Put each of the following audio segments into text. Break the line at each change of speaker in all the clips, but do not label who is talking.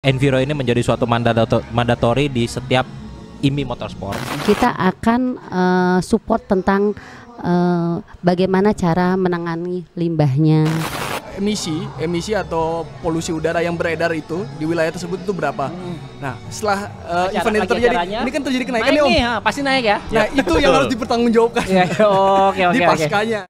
Enviro ini menjadi suatu mandatori di setiap IMI Motorsport.
Kita akan support tentang bagaimana cara menangani limbahnya.
Emisi atau polusi udara yang beredar itu di wilayah tersebut itu berapa? Nah, setelah event itu terjadi, ini kan terjadi kenaikan nih Om.
Pasti naik ya.
Nah, itu yang harus dipertanggungjawabkan.
Oke.
Di paskanya.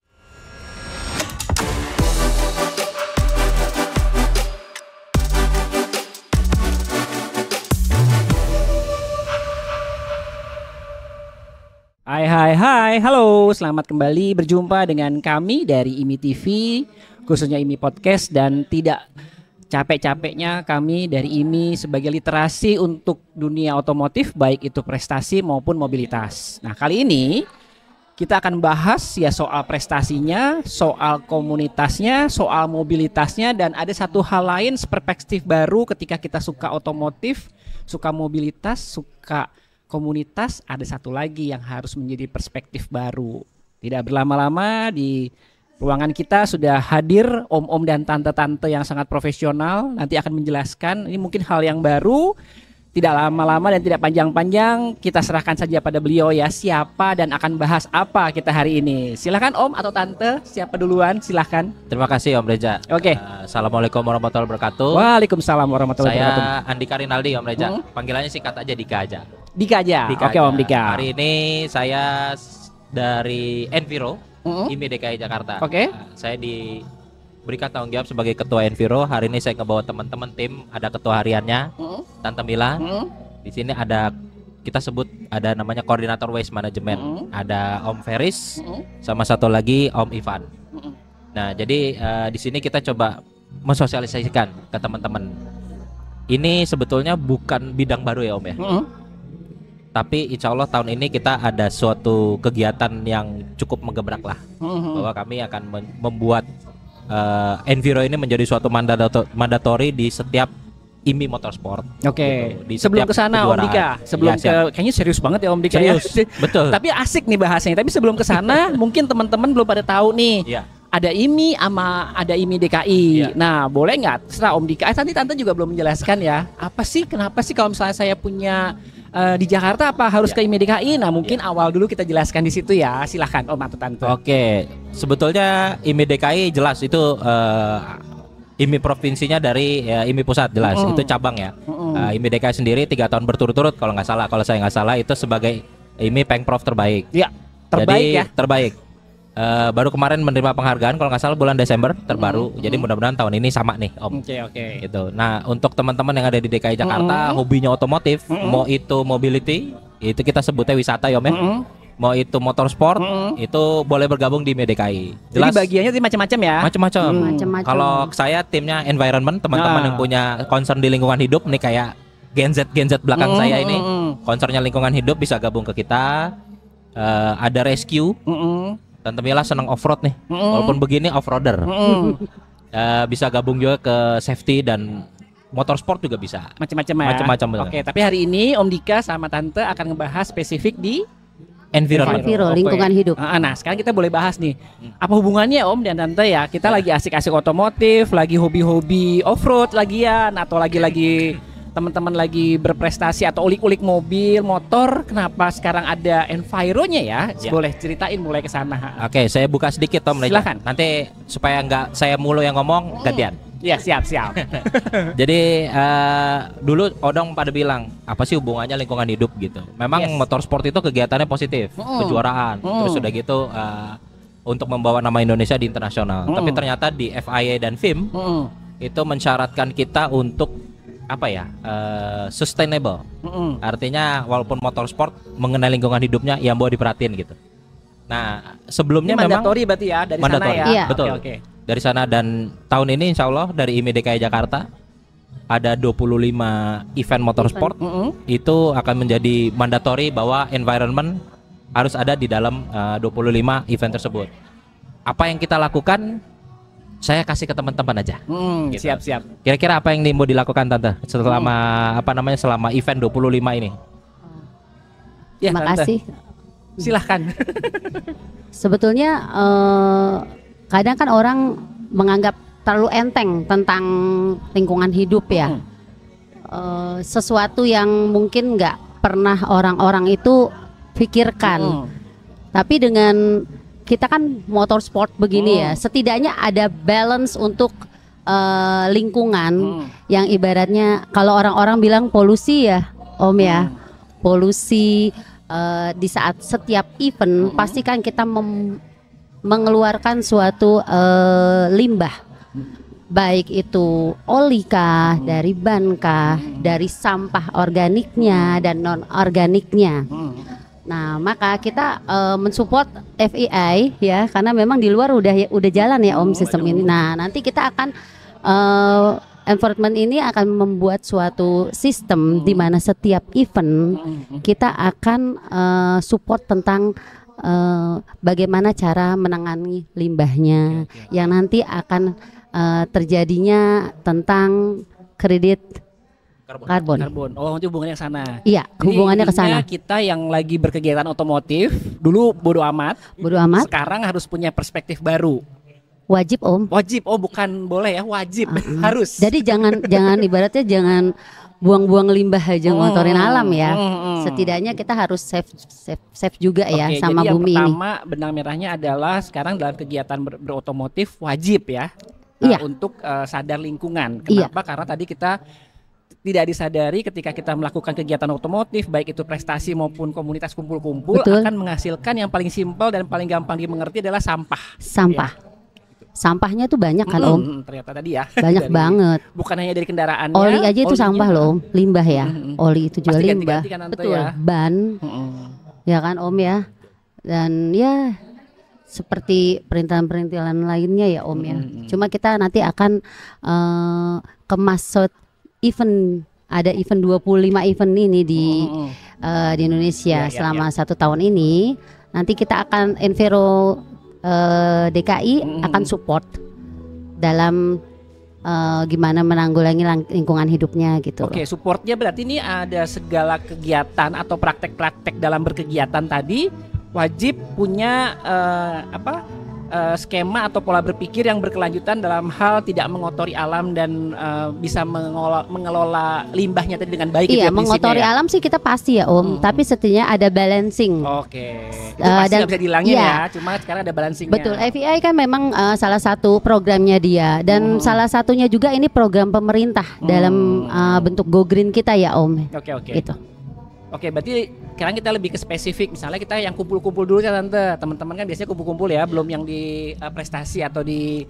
Hai, halo, selamat kembali berjumpa dengan kami dari IMI TV, khususnya IMI Podcast, dan tidak capek-capeknya kami dari IMI sebagai literasi untuk dunia otomotif, baik itu prestasi maupun mobilitas. Nah, kali ini kita akan bahas ya soal prestasinya, soal komunitasnya, soal mobilitasnya, dan ada satu hal lain, perspektif baru ketika kita suka otomotif, suka mobilitas, suka komunitas, ada satu lagi yang harus menjadi perspektif baru. Tidak berlama-lama, di ruangan kita sudah hadir om-om dan tante-tante yang sangat profesional. Nanti akan menjelaskan, ini mungkin hal yang baru. Tidak lama-lama dan tidak panjang-panjang, kita serahkan saja pada beliau ya, siapa dan akan bahas apa kita hari ini. Silakan om atau tante, siapa duluan, silakan.
Terima kasih Om Reza.
Oke.
Assalamualaikum warahmatullahi wabarakatuh.
Waalaikumsalam warahmatullahi wabarakatuh.
Saya Andika Rinaldi Om Reza. Panggilannya singkat aja Dika aja.
Dika aja. Oke Om Dika.
Hari ini saya dari Enviro, IMI DKI Jakarta.
Oke.
Saya diberikan tanggung jawab sebagai ketua Enviro. Hari ini saya ngebawa teman-teman tim, ada ketua hariannya, Tante Mila. Di sini ada, kita sebut ada namanya koordinator waste management. Ada Om Feris, sama satu lagi Om Ivan. Nah, jadi di sini kita coba mensosialisasikan ke teman-teman. Ini sebetulnya bukan bidang baru ya Om ya. Tapi insya Allah tahun ini kita ada suatu kegiatan yang cukup menggebrak lah, bahwa kami akan membuat Enviro ini menjadi suatu mandatori di setiap IMI Motorsport.
Oke.
Gitu.
Sebelum ke sana Om Dika, sebelum
ya,
kayaknya serius banget ya Om Dika.
Serius,
ya.
betul.
Tapi asik nih bahasanya. Tapi sebelum ke sana, mungkin teman-teman belum pada tahu nih.
Iya.
Ada IMI sama ada IMI DKI.
Iya.
Nah, boleh nggak? Terserah Om Dika. Nanti tante juga belum menjelaskan ya. Apa sih? Kenapa sih kalau misalnya saya punya di Jakarta apa harus ke IMI DKI? Nah, mungkin awal dulu kita jelaskan di situ ya. Silahkan Om atau tante.
Oke. Sebetulnya IMI DKI jelas itu IMI provinsinya dari IMI pusat jelas itu cabang ya. IMI DKI sendiri 3 tahun berturut-turut kalau nggak salah. Kalau saya nggak salah itu sebagai IMI Pengprov terbaik.
Ya, terbaik.
Jadi,
ya.
Terbaik. Baru kemarin menerima penghargaan kalau nggak salah bulan Desember terbaru. Jadi mudah-mudahan tahun ini sama nih Om.
Oke.
Gitu. Nah, untuk teman-teman yang ada di DKI Jakarta, hobinya otomotif, mau itu mobility, itu kita sebutnya wisata ya Om ya. Mau itu motorsport, itu boleh bergabung di DKI. Jelas.
Jadi bagiannya tadi macam-macam ya.
Macam-macam.
Macam-macam.
Kalau saya timnya environment, teman-teman yang punya concern di lingkungan hidup nih kayak Gen Z belakang saya ini, concernnya lingkungan hidup bisa gabung ke kita. Ada rescue. Tante Mila senang off-road nih, walaupun begini off-roader. Bisa gabung juga ke safety dan motorsport juga bisa.
Macam-macam ya.
Macam-macam.
Oke, tapi hari ini Om Dika sama Tante akan ngebahas spesifik di
Environment.
Lingkungan hidup.
Nah, sekarang kita boleh bahas nih. Apa hubungannya Om dan Tante ya? Kita lagi asik-asik otomotif, lagi hobi-hobi off-road lagian, atau lagi teman-teman lagi berprestasi atau ulik-ulik mobil, motor. Kenapa sekarang ada Enviro-nya ya? Boleh ceritain mulai ke sana.
Oke, saya buka sedikit Tom.
Silakan.
Nanti supaya nggak saya mulu yang ngomong, gantian.
Iya, siap.
Jadi dulu Odong pada bilang apa sih hubungannya lingkungan hidup gitu. Memang motorsport itu kegiatannya positif, kejuaraan. Terus udah gitu untuk membawa nama Indonesia di internasional. Tapi ternyata di FIA dan FIM itu mensyaratkan kita untuk apa ya, sustainable. Artinya walaupun motorsport mengenai lingkungan hidupnya yang mau diperhatiin gitu. Nah, sebelumnya
ini
memang
mandatori berarti ya dari
mandatori.
sana ya.
Iya.
Betul.
Oke.
Dari sana, dan tahun ini insya Allah dari IMI DKI Jakarta ada 25 event motorsport. Itu akan menjadi mandatori bahwa environment harus ada di dalam 25 event tersebut. Apa yang kita lakukan, saya kasih ke teman-teman aja. Gitu.
Siap.
Kira-kira apa yang mau dilakukan Tante selama event 25 ini?
Ya,
Terima
Tante.
kasih.
Silahkan.
Sebetulnya kadang kan orang menganggap terlalu enteng tentang lingkungan hidup ya. sesuatu yang mungkin nggak pernah orang-orang itu pikirkan. Tapi dengan kita kan motorsport begini ya, setidaknya ada balance untuk lingkungan yang ibaratnya kalau orang-orang bilang polusi ya Om ya, polusi di saat setiap event pasti kan kita mengeluarkan suatu limbah, baik itu oli kah, dari ban kah, dari sampah organiknya dan non organiknya. Nah, maka kita mensupport FEI ya, karena memang di luar udah jalan ya Om sistem ini. Nah, nanti kita akan enforcement ini akan membuat suatu sistem di mana setiap event kita akan support tentang bagaimana cara menangani limbahnya, yang nanti akan terjadinya tentang kredit karbon.
Oh, nanti hubungannya ke sana.
Iya, hubungannya ke sana.
Kita yang lagi berkegiatan otomotif dulu bodo amat. Sekarang harus punya perspektif baru.
Wajib Om.
Wajib. Oh, bukan boleh ya, wajib. Harus.
Jadi jangan ibaratnya jangan buang-buang limbah aja ngotorin alam ya. Setidaknya kita harus save juga ya sama
jadi
bumi ini.
Yang pertama benang merahnya adalah sekarang dalam kegiatan berotomotif wajib ya. Untuk sadar lingkungan. Kenapa? Karena tadi kita tidak disadari ketika kita melakukan kegiatan otomotif, baik itu prestasi maupun komunitas kumpul-kumpul, akan menghasilkan yang paling simpel dan paling gampang dimengerti adalah sampah.
Sampahnya tuh banyak kan Om?
Ternyata tadi ya.
Banyak banget.
Bukan hanya dari kendaraannya.
Oli aja itu sampah loh Om, limbah ya. Oli itu juga
pasti
limbah. Betul.
Ya.
Ban, ya kan Om ya. Dan ya seperti perintilan-perintilan lainnya ya Om ya. Cuma kita nanti akan kemas event, ada event 25 event ini di Indonesia selama 1 tahun ini. Nanti kita akan Enviro DKI akan support dalam gimana menanggulangi lingkungan hidupnya gitu.
Oke, supportnya berarti ini ada segala kegiatan atau praktek-praktek dalam berkegiatan tadi wajib punya skema atau pola berpikir yang berkelanjutan dalam hal tidak mengotori alam dan bisa mengelola limbahnya tadi dengan baik.
Iya, mengotori alam sih kita pasti ya Om, tapi setidaknya ada balancing.
Oke. Itu pasti nggak bisa dihilangin ya, cuma sekarang ada balancingnya.
Betul, FEI kan memang salah satu programnya dia dan salah satunya juga ini program pemerintah dalam bentuk Go Green kita ya Om.
Oke.
Gitu.
Oke, berarti sekarang kita lebih ke spesifik. Misalnya kita yang kumpul-kumpul dulu ya Tante. Teman-teman kan biasanya kumpul-kumpul ya, belum yang di prestasi atau di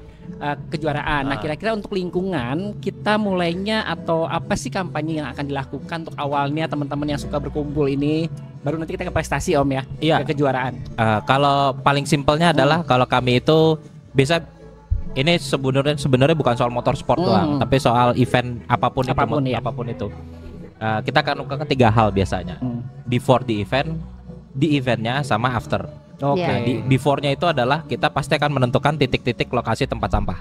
kejuaraan. Nah, kira-kira untuk lingkungan kita mulainya atau apa sih kampanye yang akan dilakukan untuk awalnya teman-teman yang suka berkumpul ini, baru nanti kita ke prestasi Om ya, ke kejuaraan.
Kalau paling simpelnya adalah kalau kami itu bisa ini sebenarnya bukan soal motorsport doang, tapi soal event apapun itu. Kita akan lakukan 3 hal biasanya. Before the event, di eventnya, sama after. Di before-nya itu adalah kita pasti akan menentukan titik-titik lokasi tempat sampah.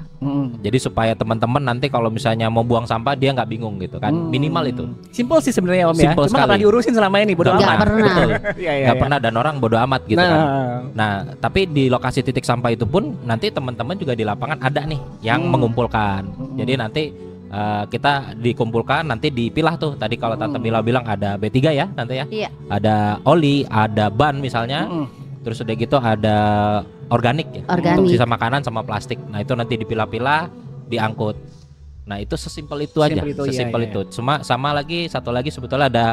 Jadi supaya teman-teman nanti kalau misalnya mau buang sampah dia nggak bingung gitu kan. Minimal itu.
Simpel sih sebenarnya Om ya. Cuma nggak pernah diurusin selama ini, bodo amat.
Nggak pernah.
Betul. Nggak pernah dan orang bodo amat gitu kan. Nah, tapi di lokasi titik sampah itu pun nanti teman-teman juga di lapangan ada nih yang mengumpulkan. Jadi nanti kita dikumpulkan, nanti dipilah tuh. Tadi kalau Tante Mila bilang ada B3 ya Tante ya.
Iya.
Ada oli, ada ban misalnya. Terus udah gitu ada organik ya. Untuk sisa makanan sama plastik. Nah, itu nanti dipilah-pilah, diangkut. Nah, itu sesimpel itu aja. Sesimpel itu. Cuma sama lagi satu lagi sebetulnya ada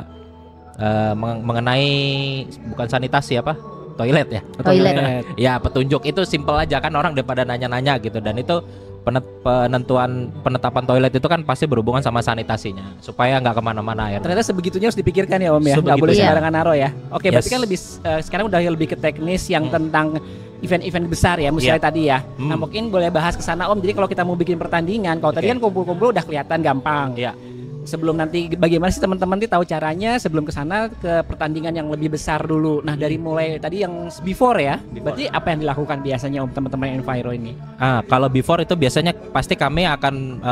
mengenai bukan sanitasi apa? Toilet ya.
Toilet.
Ya, petunjuk itu simpel aja kan, orang daripada nanya-nanya gitu. Dan itu penetapan toilet itu kan pasti berhubungan sama sanitasinya supaya nggak kemana-mana air.
Ternyata sebegitunya harus dipikirkan ya Om ya, nggak boleh sembarangan naruh ya. Oke, berarti kan lebih sekarang udah lebih ke teknis yang tentang event-event besar ya, misalnya tadi ya. Nah, mungkin boleh bahas ke sana Om. Jadi kalau kita mau bikin pertandingan, kalau tadi kan kumpul-kumpul udah kelihatan gampang. Sebelum nanti bagaimana sih teman-teman tahu caranya sebelum ke sana ke pertandingan yang lebih besar dulu. Nah, dari mulai tadi yang before ya. Berarti apa yang dilakukan biasanya Om teman-teman Enviro ini?
Kalau before itu biasanya pasti kami akan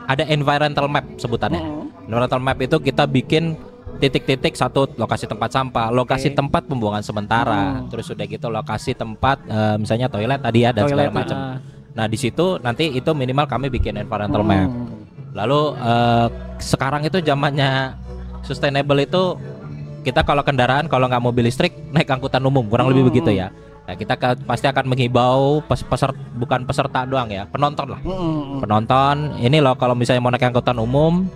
ada environmental map sebutannya. Environmental map itu kita bikin titik-titik, satu lokasi tempat sampah, lokasi tempat pembuangan sementara, terus udah gitu lokasi tempat misalnya toilet tadi ya dan segala macam. Nah, di situ nanti itu minimal kami bikin environmental map. Lalu sekarang itu zamannya sustainable itu kita kalau kendaraan kalau nggak mobil listrik naik angkutan umum kurang lebih begitu ya. Nah, kita pasti akan menghibau bukan peserta doang ya, penonton lah. Penonton ini loh kalau misalnya mau naik angkutan umum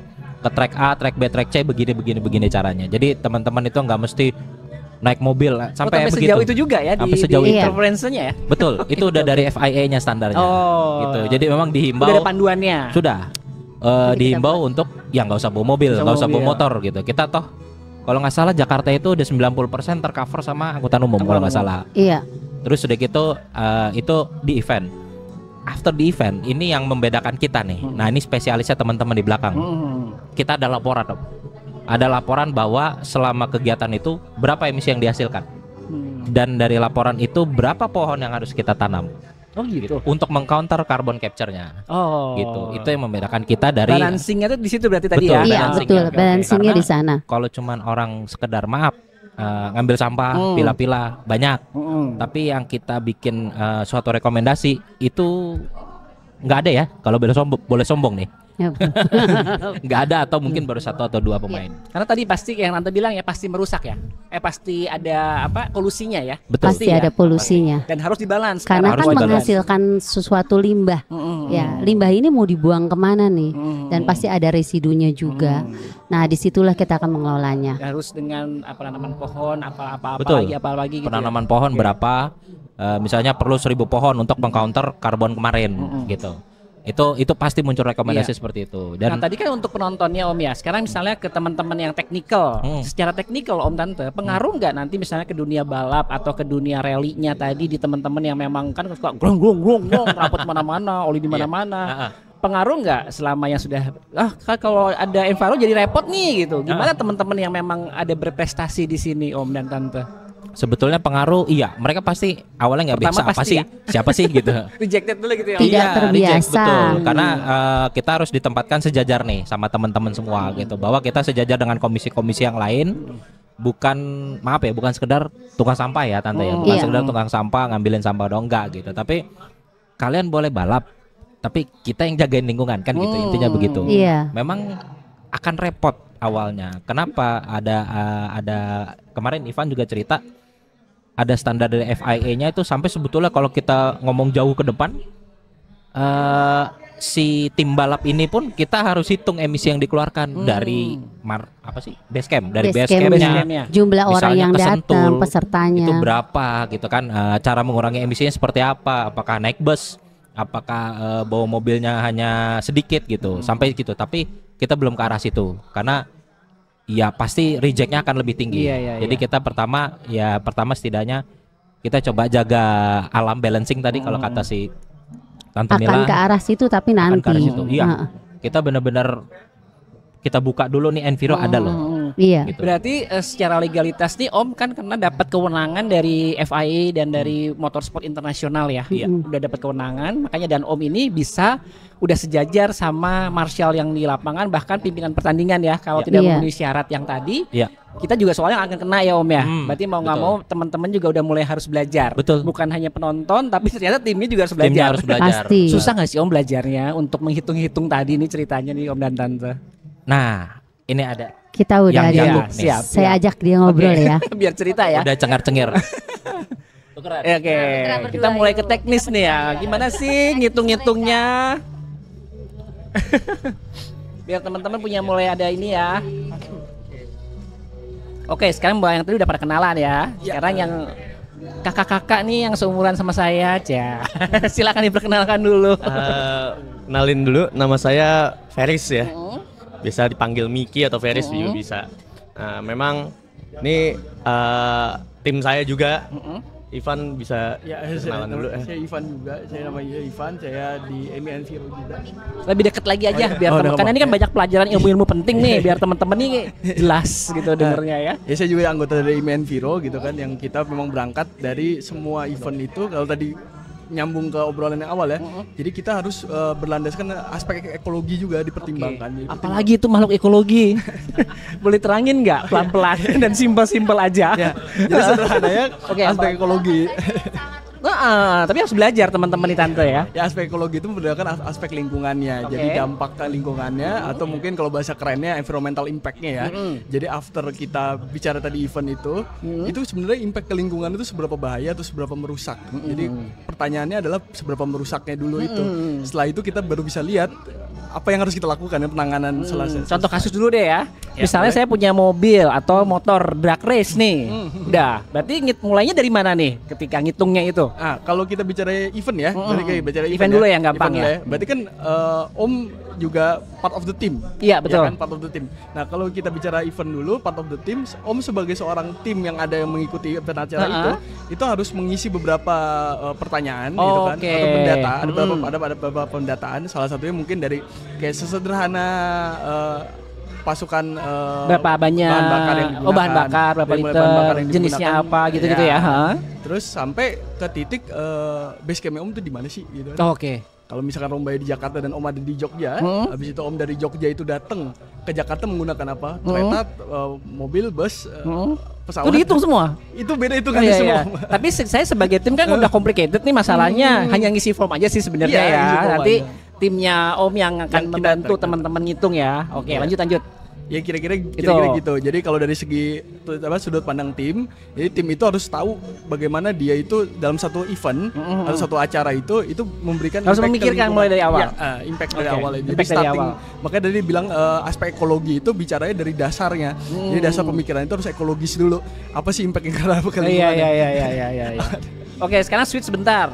ke track A, track B, track C begini caranya. Jadi teman-teman itu nggak mesti naik mobil sampai begitu.
Sejauh itu juga ya
sampai
di
sejauh itu.
preferensinya ya.
Betul, itu udah dari FIA-nya standarnya. Gitu. Jadi memang dihimbau.
Udah ada panduannya.
Sudah. Dihimbau untuk ya nggak usah bawa mobil, nggak usah bawa motor gitu. Kita toh kalau nggak salah Jakarta itu udah 90% tercover sama angkutan umum kalau nggak salah.
Iya.
Terus udah gitu itu di event. After the event ini yang membedakan kita nih. Nah ini spesialisnya teman-teman di belakang. Kita ada laporan, ada laporan bahwa selama kegiatan itu berapa emisi yang dihasilkan. Dan dari laporan itu berapa pohon yang harus kita tanam.
Oh gitu.
Untuk mengcounter carbon capture-nya.
Oh.
Gitu. Itu yang membedakan kita dari
balancing-nya itu di situ berarti tadi
betul,
ya.
Iya, betul. Balancing-nya di sana.
Kalau cuman orang sekedar maaf ngambil sampah, pila-pila banyak. Tapi yang kita bikin suatu rekomendasi itu nggak ada ya. Kalau boleh sombong nih. Nggak ada atau mungkin baru 1 atau 2 pemain.
Karena tadi pasti yang Tante bilang ya pasti merusak ya. Pasti ada polusinya ya.
Betul.
Pasti ada polusinya.
Dan harus dibalance.
Karena
harus
kan
dibalance.
menghasilkan sesuatu limbah. Ya, limbah ini mau dibuang kemana nih? Dan pasti ada residunya juga. Nah, disitulah kita akan mengelolanya.
Harus dengan penanaman pohon
Betul.
apalagi gitu.
Penanaman pohon berapa? Misalnya perlu 1000 pohon untuk mengcounter karbon kemarin gitu. Itu pasti muncul rekomendasi seperti itu. Dan
nah tadi kan untuk penontonnya Om ya. Sekarang misalnya ke teman-teman yang teknikal, secara teknikal Om Tante, pengaruh nggak nanti misalnya ke dunia balap atau ke dunia rally-nya tadi di teman-teman yang memang kan suka grong rapot mana-mana, oli di mana-mana. Pengaruh nggak selama yang sudah kan kalau ada Enviro jadi repot nih gitu. Gimana teman-teman yang memang ada berprestasi di sini Om dan Tante?
sebetulnya pengaruh, iya, mereka pasti awalnya nggak biasa apa sih,
ya?
siapa sih gitu.
Rejected dulu gitu ya.
Tidak
Iya,
terbiasa.
reject, betul. Karena kita harus ditempatkan sejajar nih sama teman-teman semua gitu, bahwa kita sejajar dengan komisi-komisi yang lain. Bukan, maaf ya, bukan sekedar tukang sampah ya tante ya, bukan sekedar tukang sampah ngambilin sampah dong, enggak gitu. Tapi kalian boleh balap, tapi kita yang jagain lingkungan kan gitu, intinya begitu.
Iya.
Memang akan repot awalnya. Kenapa? Ada kemarin Ivan juga cerita ada standar dari FIA-nya itu sampai sebetulnya kalau kita ngomong jauh ke depan, si tim balap ini pun kita harus hitung emisi yang dikeluarkan dari base camp, dari base campnya,
jumlah orang yang datang,
Sentul,
pesertanya
itu berapa gitu kan, cara mengurangi emisinya seperti apa, apakah naik bus, apakah bawa mobilnya hanya sedikit gitu, sampai gitu. Tapi kita belum ke arah situ karena ya pasti rejectnya akan lebih tinggi. Jadi kita pertama setidaknya kita coba jaga alam balancing tadi kalau kata si Tante Mila,
akan ke arah situ, tapi nanti
iya, kita benar-benar kita buka dulu nih Enviro ada loh.
Iya.
Gitu.
Berarti secara legalitas nih Om kan karena dapat kewenangan dari FIA dan dari Motorsport Internasional ya. Udah dapat kewenangan, makanya dan Om ini bisa udah sejajar sama marshal yang di lapangan, bahkan pimpinan pertandingan ya. Kalau tidak memenuhi syarat yang tadi, kita juga soalnya akan kena ya Om ya. Berarti mau nggak mau teman-teman juga udah mulai harus belajar.
Betul.
Bukan hanya penonton, tapi ternyata timnya juga harus belajar.
Timnya harus belajar.
Pasti.
Susah nggak sih Om belajarnya untuk menghitung-hitung tadi nih ceritanya nih Om dan Tante?
Nah, ini ada.
Kita udah ada.
Siap.
Saya ajak dia ngobrol ya.
Biar cerita ya.
Udah cengar-cengir.
Oke. Kita mulai ke teknis nih ya. Gimana sih ngitung-ngitungnya? Biar teman-teman punya mulai ada ini ya. Oke, sekarang yang tadi udah pada kenalan ya. Sekarang yang kakak-kakak nih yang seumuran sama saya aja. Silakan diperkenalkan dulu.
Kenalin dulu, nama saya Feris ya. Bisa dipanggil Miki atau Feris juga bisa. Nah, memang ini tim saya juga. Ivan bisa kenalan dulu.
Saya Ivan juga, saya namanya Ivan, saya di Enviro juga.
Lebih dekat lagi aja biar teman, karena ini kan banyak pelajaran ilmu-ilmu penting nih biar teman-teman nih jelas gitu dengernya ya.
Ya saya juga anggota dari Enviro gitu kan, yang kita memang berangkat dari semua event itu. Kalau tadi nyambung ke obrolan yang awal ya. Jadi kita harus berlandaskan aspek ekologi juga dipertimbangkan.
Apalagi itu makhluk ekologi. Boleh terangin nggak pelan-pelan dan simpel-simpel aja?
Ya, jadi sederhananya aspek ekologi.
Tapi harus belajar teman-teman di tante ya.
Ya aspek ekologi itu berdasarkan aspek lingkungannya. Jadi dampak ke lingkungannya atau mungkin kalau bahasa kerennya environmental impact-nya ya. Jadi after kita bicara tadi event itu sebenarnya impact ke lingkungan itu seberapa bahaya atau seberapa merusak. Jadi pertanyaannya adalah seberapa merusaknya dulu itu. Setelah itu kita baru bisa lihat apa yang harus kita lakukan ya penanganan selesai.
Contoh kasus dulu deh ya. Misalnya saya punya mobil atau motor drag race nih. Udah, berarti mulainya dari mana nih ketika ngitungnya itu?
Kalau kita bicara event ya, berarti kayak bicara
event dulu yang gampang
event
ya.
Berarti kan Om juga part of the team.
Iya, betul.
Ya kan, part of the team. Nah, kalau kita bicara event dulu, part of the team, Om sebagai seorang tim yang ada yang mengikuti event acara itu harus mengisi beberapa pertanyaan gitu kan atau pendata. Ada beberapa pendataan. Salah satunya mungkin dari kayak sesederhana pasukan
berapa banyak
bahan bakar yang digunakan,
bahan bakar berapa liter, jenisnya apa gitu-gitu ya.
Terus sampai ke titik base camp Om tuh di mana sih gitu.
Oke.
Kalau misalkan Rombaya di Jakarta dan Om ada di Jogja, habis itu Om dari Jogja itu datang ke Jakarta menggunakan apa? Kereta, mobil, bus, pesawat.
Itu dihitung semua.
Itu beda itu kan semua.
Tapi saya sebagai tim kan udah complicated nih masalahnya. Hanya ngisi form aja sih sebenarnya ya. Nanti timnya Om yang akan membantu teman-teman ngitung ya. Oke, lanjut.
Ya kira-kira gitu. Jadi kalau dari segi sudut pandang tim, jadi tim itu harus tahu bagaimana dia itu dalam satu event atau satu acara itu memberikan
harus memikirkan mulai dari awal.
Ya, impact dari awal. Jadi starting, makanya dari bilang aspek ekologi itu bicaranya dari dasarnya. Jadi dasar pemikiran itu harus ekologis dulu. Apa sih impact yang kita lakukan?
Iya. Oke, sekarang switch sebentar.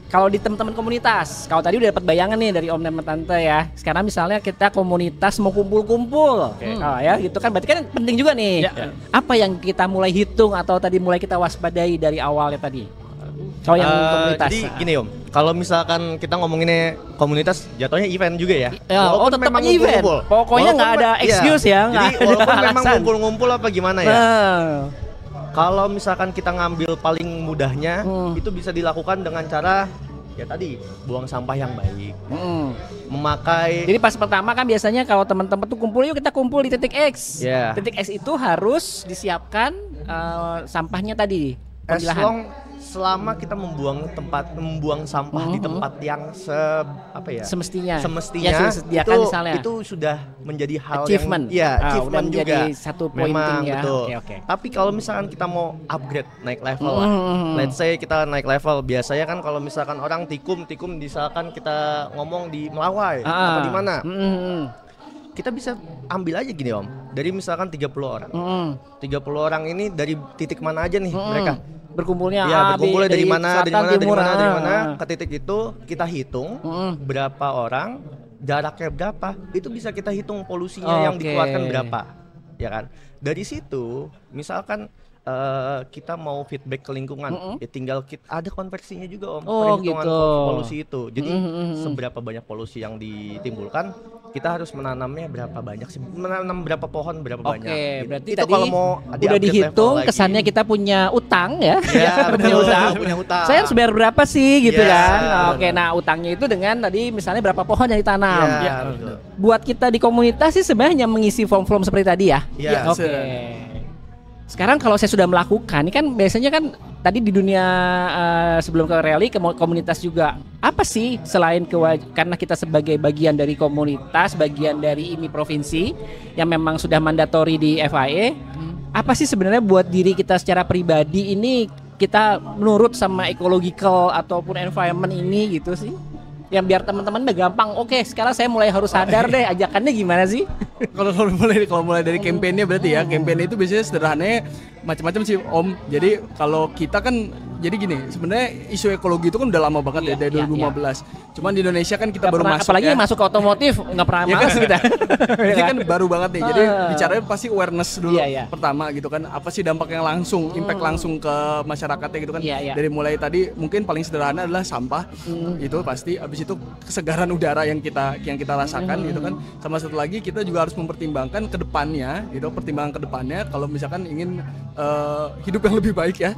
Kalau di teman-teman komunitas, kalau tadi udah dapat bayangan nih dari Om dan Tante ya. Sekarang misalnya kita komunitas mau kumpul-kumpul, ya gitu kan. Berarti kan penting juga nih. Apa yang kita mulai hitung atau tadi mulai kita waspadai dari awalnya tadi? Kalau yang komunitas.
Jadi gini Om, kalau misalkan kita ngomonginnya komunitas, jatuhnya event juga ya.
Tetap aja event. Pokoknya nggak ada excuse ya.
Jadi walaupun memang ngumpul-ngumpul apa gimana ya. Kalau misalkan kita ngambil paling mudahnya, itu bisa dilakukan dengan cara ya tadi buang sampah yang baik, memakai.
Jadi pas pertama kan biasanya kalau teman-teman tuh kumpul, yuk kita kumpul di titik X. Titik X itu harus disiapkan sampahnya tadi.
Selama kita membuang sampah di tempat yang semestinya
ya,
itu sudah menjadi hal
achievement.
Achievement
udah
juga
satu
memang
ya.
Betul. Tapi kalau misalkan kita mau upgrade naik level lah, let's say kita naik level, biasanya kan kalau misalkan orang tikum misalkan kita ngomong di Melawai apa di mana, kita bisa ambil aja gini Om, dari misalkan 30 orang, 30 orang ini dari titik mana aja nih mereka
berkumpulnya
dari mana ke titik itu kita hitung berapa orang, jaraknya berapa, itu bisa kita hitung polusinya yang dikeluarkan berapa, ya kan. Dari situ misalkan kita mau feedback ke lingkungan, ya tinggal ada konversinya juga Om, perhitungan polusi itu. Jadi seberapa banyak polusi yang ditimbulkan, kita harus menanamnya berapa banyak sih, menanam berapa pohon berapa banyak.
Gitu. Berarti
itu
tadi
kalau mau
udah dihitung, kesannya kita punya utang ya.
Punya utang.
Saya harus bayar berapa sih gitu kan. Nah utangnya itu dengan tadi misalnya berapa pohon yang ditanam. Buat kita di komunitas sih sebenarnya mengisi form-form seperti tadi ya. Sekarang kalau saya sudah melakukan, ini kan biasanya kan tadi di dunia sebelum ke rally komunitas juga apa sih selain karena kita sebagai bagian dari komunitas, bagian dari IMI provinsi yang memang sudah mandatori di FIA, apa sih sebenarnya buat diri kita secara pribadi ini kita menurut sama ecological ataupun environment ini gitu sih? Yang biar teman-teman udah gampang. Sekarang saya mulai harus sadar deh, ajakannya gimana sih?
Kalau mulai dari kampanye berarti ya, kampanye itu biasanya sederhananya macam-macam sih Om. Jadi kalau kita kan jadi gini, sebenarnya isu ekologi itu kan udah lama banget ya dari 2015. Cuman di Indonesia kan kita baru masuk
apalagi masuk ke otomotif nggak pernah masuk kita.
Ini kan baru banget nih. Jadi bicaranya pasti awareness dulu pertama gitu kan. Apa sih dampak yang langsung, impact langsung ke masyarakatnya gitu kan. Dari mulai tadi mungkin paling sederhana adalah sampah. Itu pasti. Habis itu kesegaran udara yang kita rasakan gitu kan. Sama satu lagi kita juga harus mempertimbangkan ke depannya gitu, kalau misalkan ingin hidup yang lebih baik ya.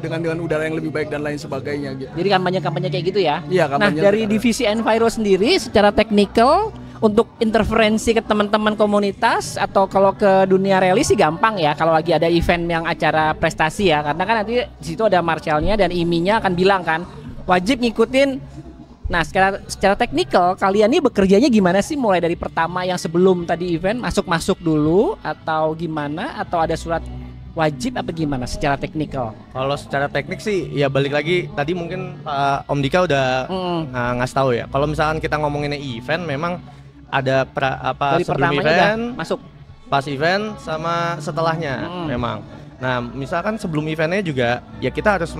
Dengan udara yang lebih baik dan lain sebagainya gitu.
Jadi kampanye kayak gitu ya.
Iya,
nah dari divisi Enviro sendiri secara teknikal untuk interferensi ke teman-teman komunitas atau kalau ke dunia rally sih gampang ya kalau lagi ada event yang acara prestasi ya, karena kan nanti di situ ada Marshallnya dan IMI-nya akan bilang kan wajib ngikutin. Nah secara teknikal kalian ini bekerjanya gimana sih, mulai dari pertama yang sebelum tadi event masuk dulu atau gimana, atau ada surat wajib apa gimana secara teknikal?
Kalau secara teknik sih ya balik lagi tadi mungkin Om Dika udah ngasih tahu ya. Kalau misalkan kita ngomongin event memang ada
dari
sebelum
pertamanya
event,
masuk,
pas event sama setelahnya memang. Nah misalkan sebelum eventnya juga ya kita harus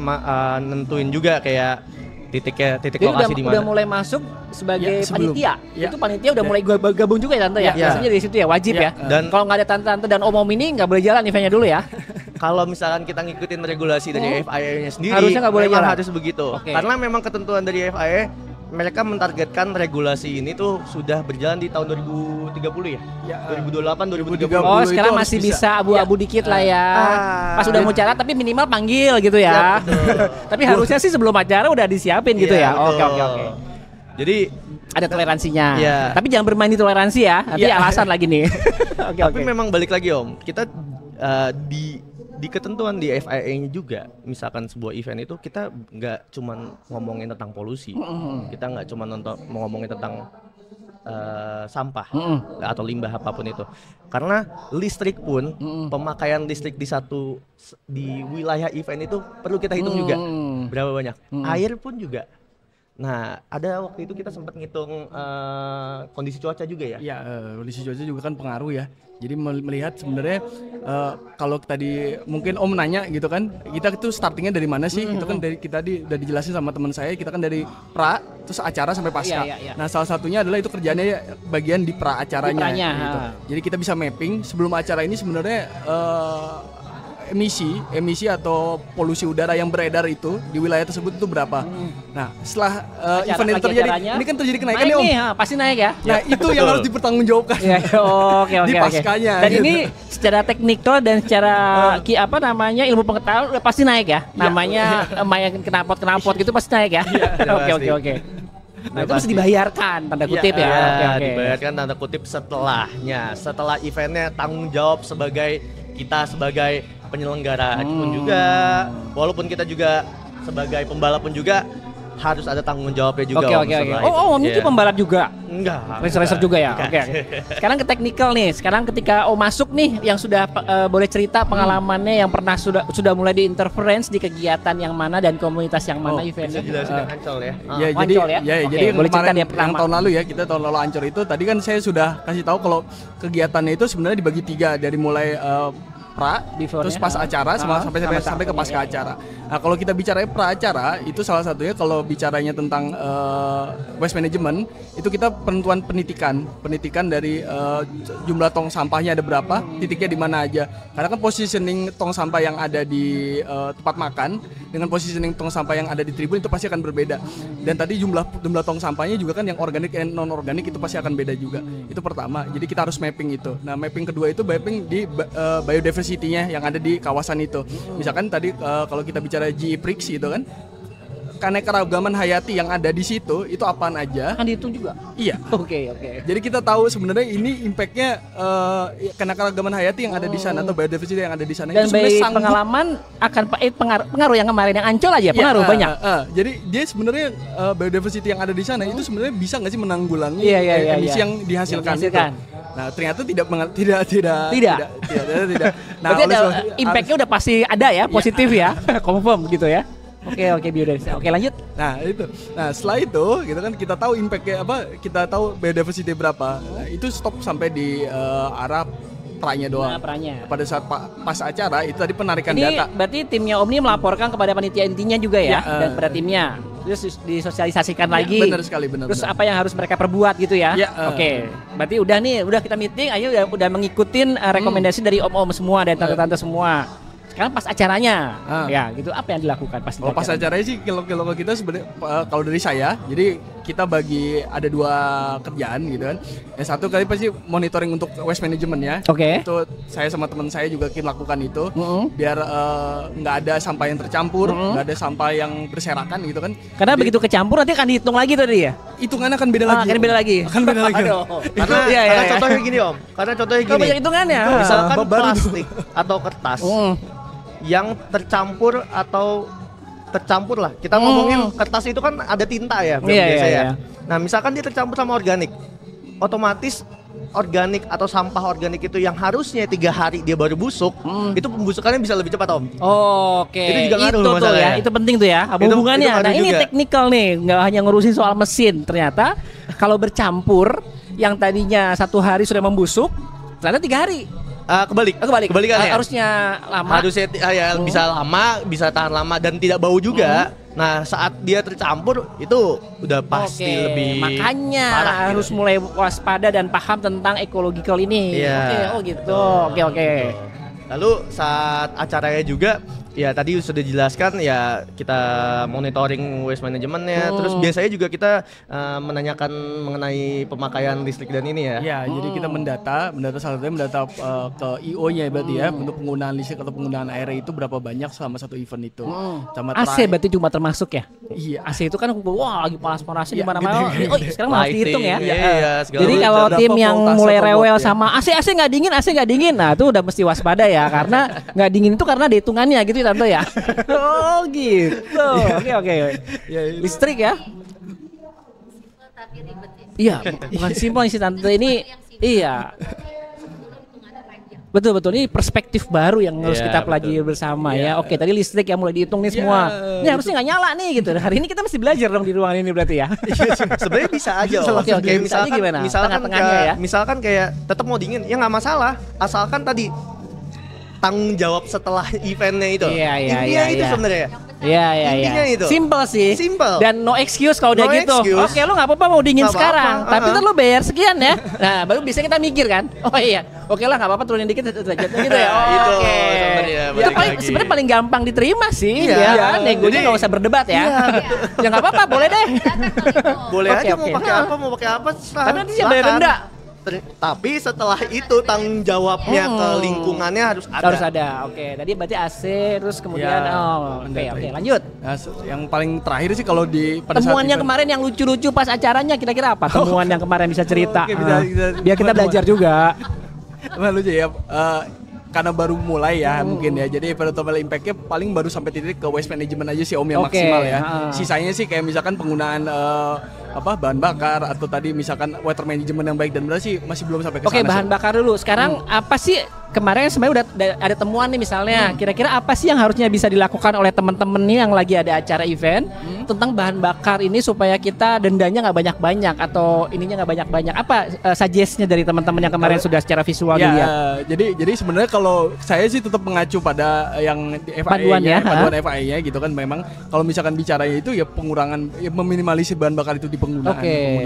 nentuin juga kayak titik
jadi
lokasi di mana.
udah mulai masuk sebagai panitia.
Ya.
Itu panitia udah mulai gabung juga ya tante ya. Biasanya dari situ ya wajib ya.
Dan
kalau nggak ada tante-tante dan om-om ini nggak boleh jalan eventnya dulu ya.
kalau misalkan kita ngikutin regulasi dari FIA-nya sendiri,
harusnya nggak boleh
memang
jalan.
harus begitu.
Oke.
Karena memang ketentuan dari FIA mereka mentargetkan regulasi ini tuh sudah berjalan di tahun 2030 ya?
Ya,
2028, 2030.
Oh,
itu
sekarang
harus
masih
bisa.
bisa abu-abu dikit lah ya. Pas udah mau acara tapi minimal panggil gitu ya. Tapi harusnya sih sebelum acara udah disiapin gitu ya.
Betul.
Oke.
Jadi
Ada toleransinya.
Iya.
Tapi jangan bermain di toleransi ya. Nanti
Iya.
alasan lagi nih. Oke.
tapi memang balik lagi Om, kita di ketentuan di FIA-nya juga, misalkan sebuah event itu kita nggak cuman ngomongin tentang polusi, kita nggak cuman ngomongin tentang sampah atau limbah apapun itu, karena listrik pun pemakaian listrik di wilayah event itu perlu kita hitung juga berapa banyak, air pun juga. Nah, ada waktu itu kita sempat ngitung kondisi cuaca juga ya.
Ya, kondisi cuaca juga kan pengaruh ya. Jadi melihat sebenarnya kalau tadi mungkin Om nanya gitu kan, kita itu startingnya dari mana sih? Itu kan dari kita udah dijelasin sama teman saya, kita kan dari pra, terus acara sampai pasca.
Iya.
Nah, salah satunya adalah itu kerjanya bagian di pra acaranya.
Di pranya,
gitu. Jadi kita bisa mapping sebelum acara ini sebenarnya emisi atau polusi udara yang beredar itu di wilayah tersebut itu berapa. Nah, setelah event itu terjadi, ini kan terjadi kenaikan nih Om.
Pasti naik ya.
Nah, itu yang harus dipertanggungjawabkan.
Iya, oke.
Di paskanya.
Dan
gitu.
ini secara teknikal dan secara ilmu pengetahuan udah pasti naik ya. Namanya main kenapot gitu pasti naik ya. Oke. Nah, itu mesti dibayarkan tanda kutip ya. Oke.
Dibayarkan tanda kutip setelah eventnya, tanggung jawab kita sebagai penyelenggara pun juga, walaupun kita juga sebagai pembalap pun juga harus ada tanggung jawabnya juga.
Oke. Oh, itu pembalap juga.
Enggak.
Racer juga ya. Oke. Sekarang ke teknikal nih. Sekarang ketika masuk nih, yang sudah boleh cerita pengalamannya yang pernah sudah mulai diinterference di kegiatan yang mana dan komunitas yang mana eventnya.
Bisa jelasin Ancol ya.
Ya,
Ancol ya?
jadi
Oke, boleh cerita
kemarin
dia pertama.
yang tahun lalu ya, kita tahun lalu Ancol itu tadi kan saya sudah kasih tahu kalau kegiatannya itu sebenarnya dibagi 3, dari mulai pra, terus pas acara sampai ke pasca acara. Nah, kalau kita bicara pra acara itu salah satunya kalau bicaranya tentang waste management itu kita penentuan penitikan dari jumlah tong sampahnya ada berapa, titiknya di mana aja. Karena kan positioning tong sampah yang ada di tempat makan dengan positioning tong sampah yang ada di tribun itu pasti akan berbeda. Dan tadi jumlah tong sampahnya juga kan yang organik dan non organik itu pasti akan beda juga. Itu pertama. Jadi kita harus mapping itu. Nah, mapping kedua itu mapping di biodiversity-nya yang ada di kawasan itu. Misalkan tadi kalau kita bicara GE Prix itu kan keanekaragaman hayati yang ada di situ itu apaan aja
Kan dihitung juga.
iya.
Oke.
Jadi kita tahu sebenarnya ini impactnya keanekaragaman hayati yang ada di sana atau biodiversity yang ada di sana
Dan
itu sebenarnya
by pengalaman akan pengaruh yang kemarin yang Ancol aja pengaruh banyak.
Jadi dia sebenarnya biodiversity yang ada di sana itu sebenarnya bisa nggak sih menanggulangi
Iya.
emisi yang dihasilkan itu. Nah, ternyata tidak. Nah,
Berarti ada impact-nya udah pasti ada ya, positif ya. Confirm gitu ya. Oke, biodiversity. Oke, lanjut.
Nah, itu. Nah, setelah itu gitu kan kita tahu impact-nya apa, kita tahu biodiversity berapa. Nah, itu stop sampai di arah pranya doang.
Pranya.
Pada saat pas acara itu tadi penarikan
Ini
data.
berarti timnya Omni melaporkan kepada panitia intinya juga ya, dan kepada timnya. Terus disosialisasikan lagi.
Benar sekali, benar.
Terus apa yang harus mereka perbuat gitu ya? Oke. Berarti udah kita meeting, ayo udah mengikutin rekomendasi dari om-om semua dan tante-tante semua. Sekarang pas acaranya, ya gitu apa yang dilakukan pas
Kalau pas acaranya sih kalau kita sebenarnya kalau dari saya, jadi kita bagi ada 2 kerjaan gitu kan. Yang satu kali pasti monitoring untuk waste management ya.
Oke.
Itu saya sama teman saya juga kita lakukan itu biar nggak ada sampah yang tercampur, nggak ada sampah yang berserakan gitu kan.
Karena begitu kecampur nanti akan dihitung lagi tadi ya.
Hitungannya akan beda lagi.
Akan beda lagi.
Akan beda lagi.
Aduh.
Karena,
Iya, iya,
karena
iya.
contohnya gini Om. Karena contohnya
Kalau
gini.
banyak hitungannya.
Misalkan
bab baru tuh.
plastik atau kertas yang tercampur lah. Kita ngomongin kertas itu kan ada tinta ya
Iya,
biasa
iya,
ya.
iya.
Nah, misalkan dia tercampur sama organik. Otomatis organik atau sampah organik itu yang harusnya 3 hari dia baru busuk, itu pembusukannya bisa lebih cepat Om.
Oke.
Itu juga ngaruh
tuh ya,
masalahnya.
itu penting tuh ya. Apa
Itu
hubungannya?
ngaruh
Nah, ini
juga.
teknikal nih, nggak hanya ngurusin soal mesin. Ternyata kalau bercampur yang tadinya 1 hari sudah membusuk, ternyata 3 hari.
Kebalik.
Kebalik.
Kebalikannya.
Harusnya lama.
Harusnya ya, bisa lama, bisa tahan lama dan tidak bau juga. Nah, saat dia tercampur itu udah pasti
Oke,
lebih
makanya
parah gitu.
harus mulai waspada dan paham tentang ekologikal ini.
Iya.
Oke, oh gitu. Oke.
Lalu saat acaranya juga ya tadi sudah dijelaskan ya kita monitoring waste manajemennya. Terus biasanya juga kita menanyakan mengenai pemakaian listrik dan ini ya.
Ya, jadi kita mendata salah satunya mendata ke IO-nya berarti ya untuk penggunaan listrik atau penggunaan air itu berapa banyak selama satu event itu. Sama
AC berarti cuma termasuk ya?
Iya.
AC itu kan wah lagi panas-panasnya di
Iya,
mana-mana.
gede-gede.
Oh, sekarang harus
Lighting,
dihitung ya.
iya, segala
Jadi
macam.
kalau
Berapa
tim yang
voltase
mulai
per
rewel
watt ya.
sama AC nggak dingin, nah itu udah mesti waspada ya karena nggak dingin itu karena ada hitungannya gitu ya tante ya. Oh gitu. Oke. Listrik ya? Iya, bukan simpel sih tante ini. Iya. Betul ini perspektif baru yang harus
Iya,
kita pelajari bersama ya. Oke, tadi listrik yang mulai dihitung nih semua. Ini harusnya nggak nyala nih gitu. Hari ini kita mesti belajar dong di ruangan ini berarti ya.
Sebenarnya bisa aja. Om.
Oke,
Kayak
bisanya gimana?
Misalkan
Tengah-tengahnya ya?
Misalkan kayak tetap mau dingin, ya nggak masalah. Asalkan tadi tanggung jawab setelah eventnya itu.
Iya,
Intinya itu
iya.
sebenarnya.
Iya.
Intinya itu.
Simple sih.
Simple.
Dan no excuse kalau udah
No
gitu.
excuse.
Oke, lo nggak apa-apa mau dingin
Nggak
sekarang,
apa-apa,
tapi ntar lo bayar sekian ya. Nah, baru bisa kita mikir kan. Oh iya, oke lah nggak apa-apa turunin dikit derajatnya gitu ya.
Itu
Oke.
sebenarnya,
Itu
balik
paling
lagi.
sebenarnya paling gampang diterima sih.
Iya.
Ya, negonya
Jadi-
nggak usah berdebat ya. Ya nggak apa-apa, boleh deh.
Boleh
Oke,
aja
oke.
mau pakai apa serah-
Tapi nanti dia bayar
silakan.
denda.
Tapi setelah itu tanggung jawabnya ke lingkungannya harus ada.
Harus ada. Oke, tadi berarti AC terus kemudian
Ya,
oke,
mendata.
lanjut.
Nah, yang paling terakhir sih kalau pada saat
Temuan yang
event-
kemarin yang lucu-lucu pas acaranya kira-kira apa? Temuan yang kemarin bisa cerita.
Oke, bisa-
Ah.
bisa-
Biar kita belajar juga.
lucu ya. Karena baru mulai ya mungkin ya. Jadi total impact-nya paling baru sampai titik ke waste management aja sih Om yang
Oke,
maksimal ya.
ha.
Sisanya sih kayak misalkan penggunaan bahan bakar atau tadi misalkan water management yang baik dan benar sih masih belum sampai ke sana.
Oke, bahan
sih.
bakar dulu. Sekarang apa sih kemarin sebenarnya udah ada temuan nih misalnya. Kira-kira apa sih yang harusnya bisa dilakukan oleh teman-teman nih yang lagi ada acara event tentang bahan bakar ini supaya kita dendanya nggak banyak-banyak atau ininya nggak banyak-banyak. Apa suggest-nya dari teman-teman yang kemarin sudah secara visual
Ya,
dilihat?
jadi sebenarnya kalau saya sih tetap mengacu pada yang di
Panduan ya,
panduan FIA gitu kan memang kalau misalkan bicaranya itu ya pengurangan ya meminimalisir bahan bakar itu di penggunaan.
Oke,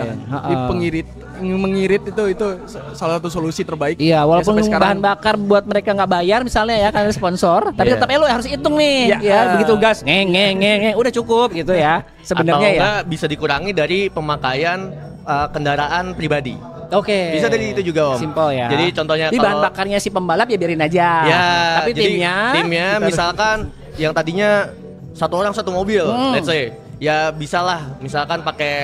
Di mengirit itu salah satu solusi terbaik.
Iya,
Ya,
walaupun
sampai sekarang.
bahan bakar buat mereka nggak bayar misalnya ya karena sponsor, tapi
Iya.
tetap lo harus hitung nih,
Iya.
ya begitu gas, ngeng, udah cukup gitu ya. Sebenarnya
Atau
ya.
enggak bisa dikurangi dari pemakaian kendaraan pribadi.
Oke.
Bisa dari itu juga Om.
Simple ya.
Jadi contohnya
Di bahan
kalau-
bakarnya si pembalap ya biarin aja.
Ya,
Tapi
jadi
timnya
misalkan yang tadinya satu orang satu mobil, let's say, ya bisalah misalkan pakai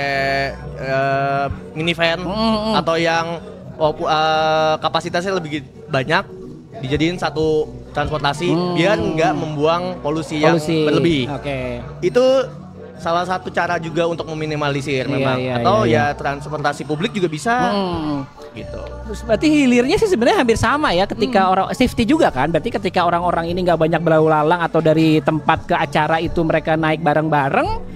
minivan atau yang kapasitasnya lebih banyak dijadiin satu transportasi biar nggak membuang polusi yang berlebih.
Oke.
Itu salah satu cara juga untuk meminimalisir
Iya,
memang.
iya,
Atau
iya,
ya transportasi publik juga bisa gitu.
Terus berarti hilirnya sih sebenarnya hampir sama ya ketika orang safety juga kan. Berarti ketika orang-orang ini nggak banyak berlalu lalang atau dari tempat ke acara itu mereka naik bareng-bareng,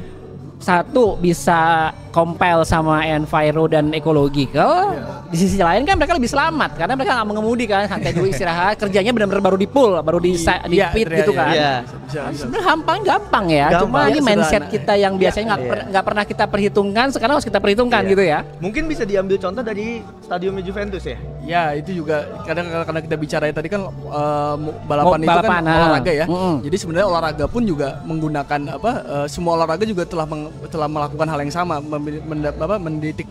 satu bisa compile sama enviro dan ecological. Di sisi lain kan mereka lebih selamat karena mereka nggak mengemudi kan, santai dulu istirahat. Kerjanya benar-benar baru di pull, baru di
Iya,
pit
ternyata
gitu
ya.
kan.
Iya.
Bisa.
Sebenarnya gampang ya.
Gampang.
Cuma
Ya,
ini mindset
sederhana.
kita yang biasanya nggak pernah kita perhitungkan, sekarang harus kita perhitungkan gitu ya.
Mungkin bisa diambil contoh dari stadiumnya Juventus ya.
Ya itu juga karena kita bicara tadi kan balapan itu kan olahraga ya. Jadi sebenarnya olahraga pun juga menggunakan semua olahraga juga telah melakukan hal yang sama, menitik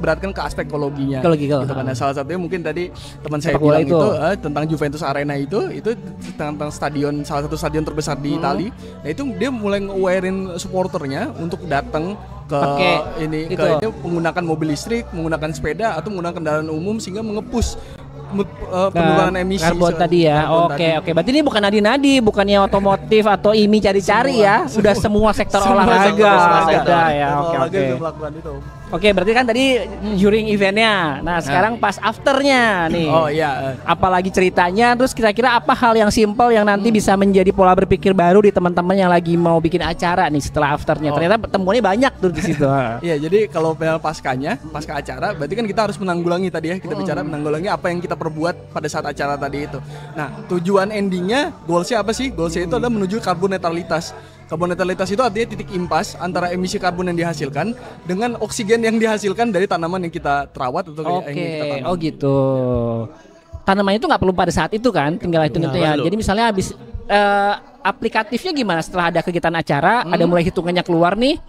beratkan ke aspek ekologinya. Gitu kan. Nah, salah satunya mungkin tadi teman saya bilang itu tentang Juventus Arena itu tentang stadion, salah satu stadion terbesar di Italia. Nah itu dia mulai nge-awarein supporternya untuk datang ke ini menggunakan mobil listrik, menggunakan sepeda atau menggunakan kendaraan umum sehingga mengepus penurunan emisi
karbon tadi ya. Oke. Berarti ini bukan nadi-nadi, bukannya otomotif atau IMI cari-cari ya. Sudah semua sektor olahraga ada ya. Oke. Oke, berarti kan tadi during eventnya. Nah, sekarang pas afternya nih.
Oh iya.
Apalagi ceritanya, terus kira-kira apa hal yang simpel yang nanti bisa menjadi pola berpikir baru di teman-teman yang lagi mau bikin acara nih setelah afternya. Ternyata pertemuannya banyak tuh di situ.
Iya, jadi kalau pasca acara, berarti kan kita harus menanggulangi tadi ya. Kita bicara menanggulangi apa yang kita perbuat pada saat acara tadi itu. Nah, tujuan endingnya, goalsnya apa sih? Goalsnya itu adalah menuju karbon netralitas. Karbon netralitas itu artinya titik impas antara emisi karbon yang dihasilkan dengan oksigen yang dihasilkan dari tanaman yang kita terawat atau yang kita tanam.
Oh gitu. Tanaman itu nggak perlu pada saat itu kan, tinggal hitung itu ya. Jadi misalnya habis aplikatifnya gimana setelah ada kegiatan acara, ada mulai hitungannya keluar nih.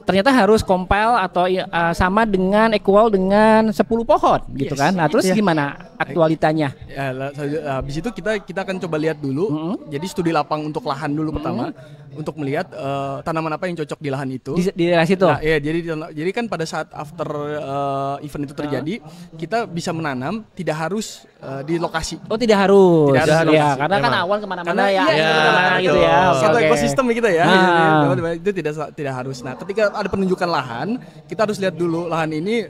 Ternyata harus compile atau sama dengan equal dengan 10 pohon gitu kan. Nah, terus gimana aktualitanya?
Ya, habis itu kita akan coba lihat dulu. Jadi studi lapang untuk lahan dulu pertama untuk melihat tanaman apa yang cocok di lahan itu.
Di daerah situ.
Nah, ya, jadi kan pada saat after event itu terjadi, kita bisa menanam tidak harus di lokasi.
Oh, tidak harus.
Ya,
karena kan awan kemana-mana ya.
Gitu ya. Satu ekosistem kita ya. Itu tidak harus. Nah, ketika ada penunjukan lahan, kita harus lihat dulu lahan ini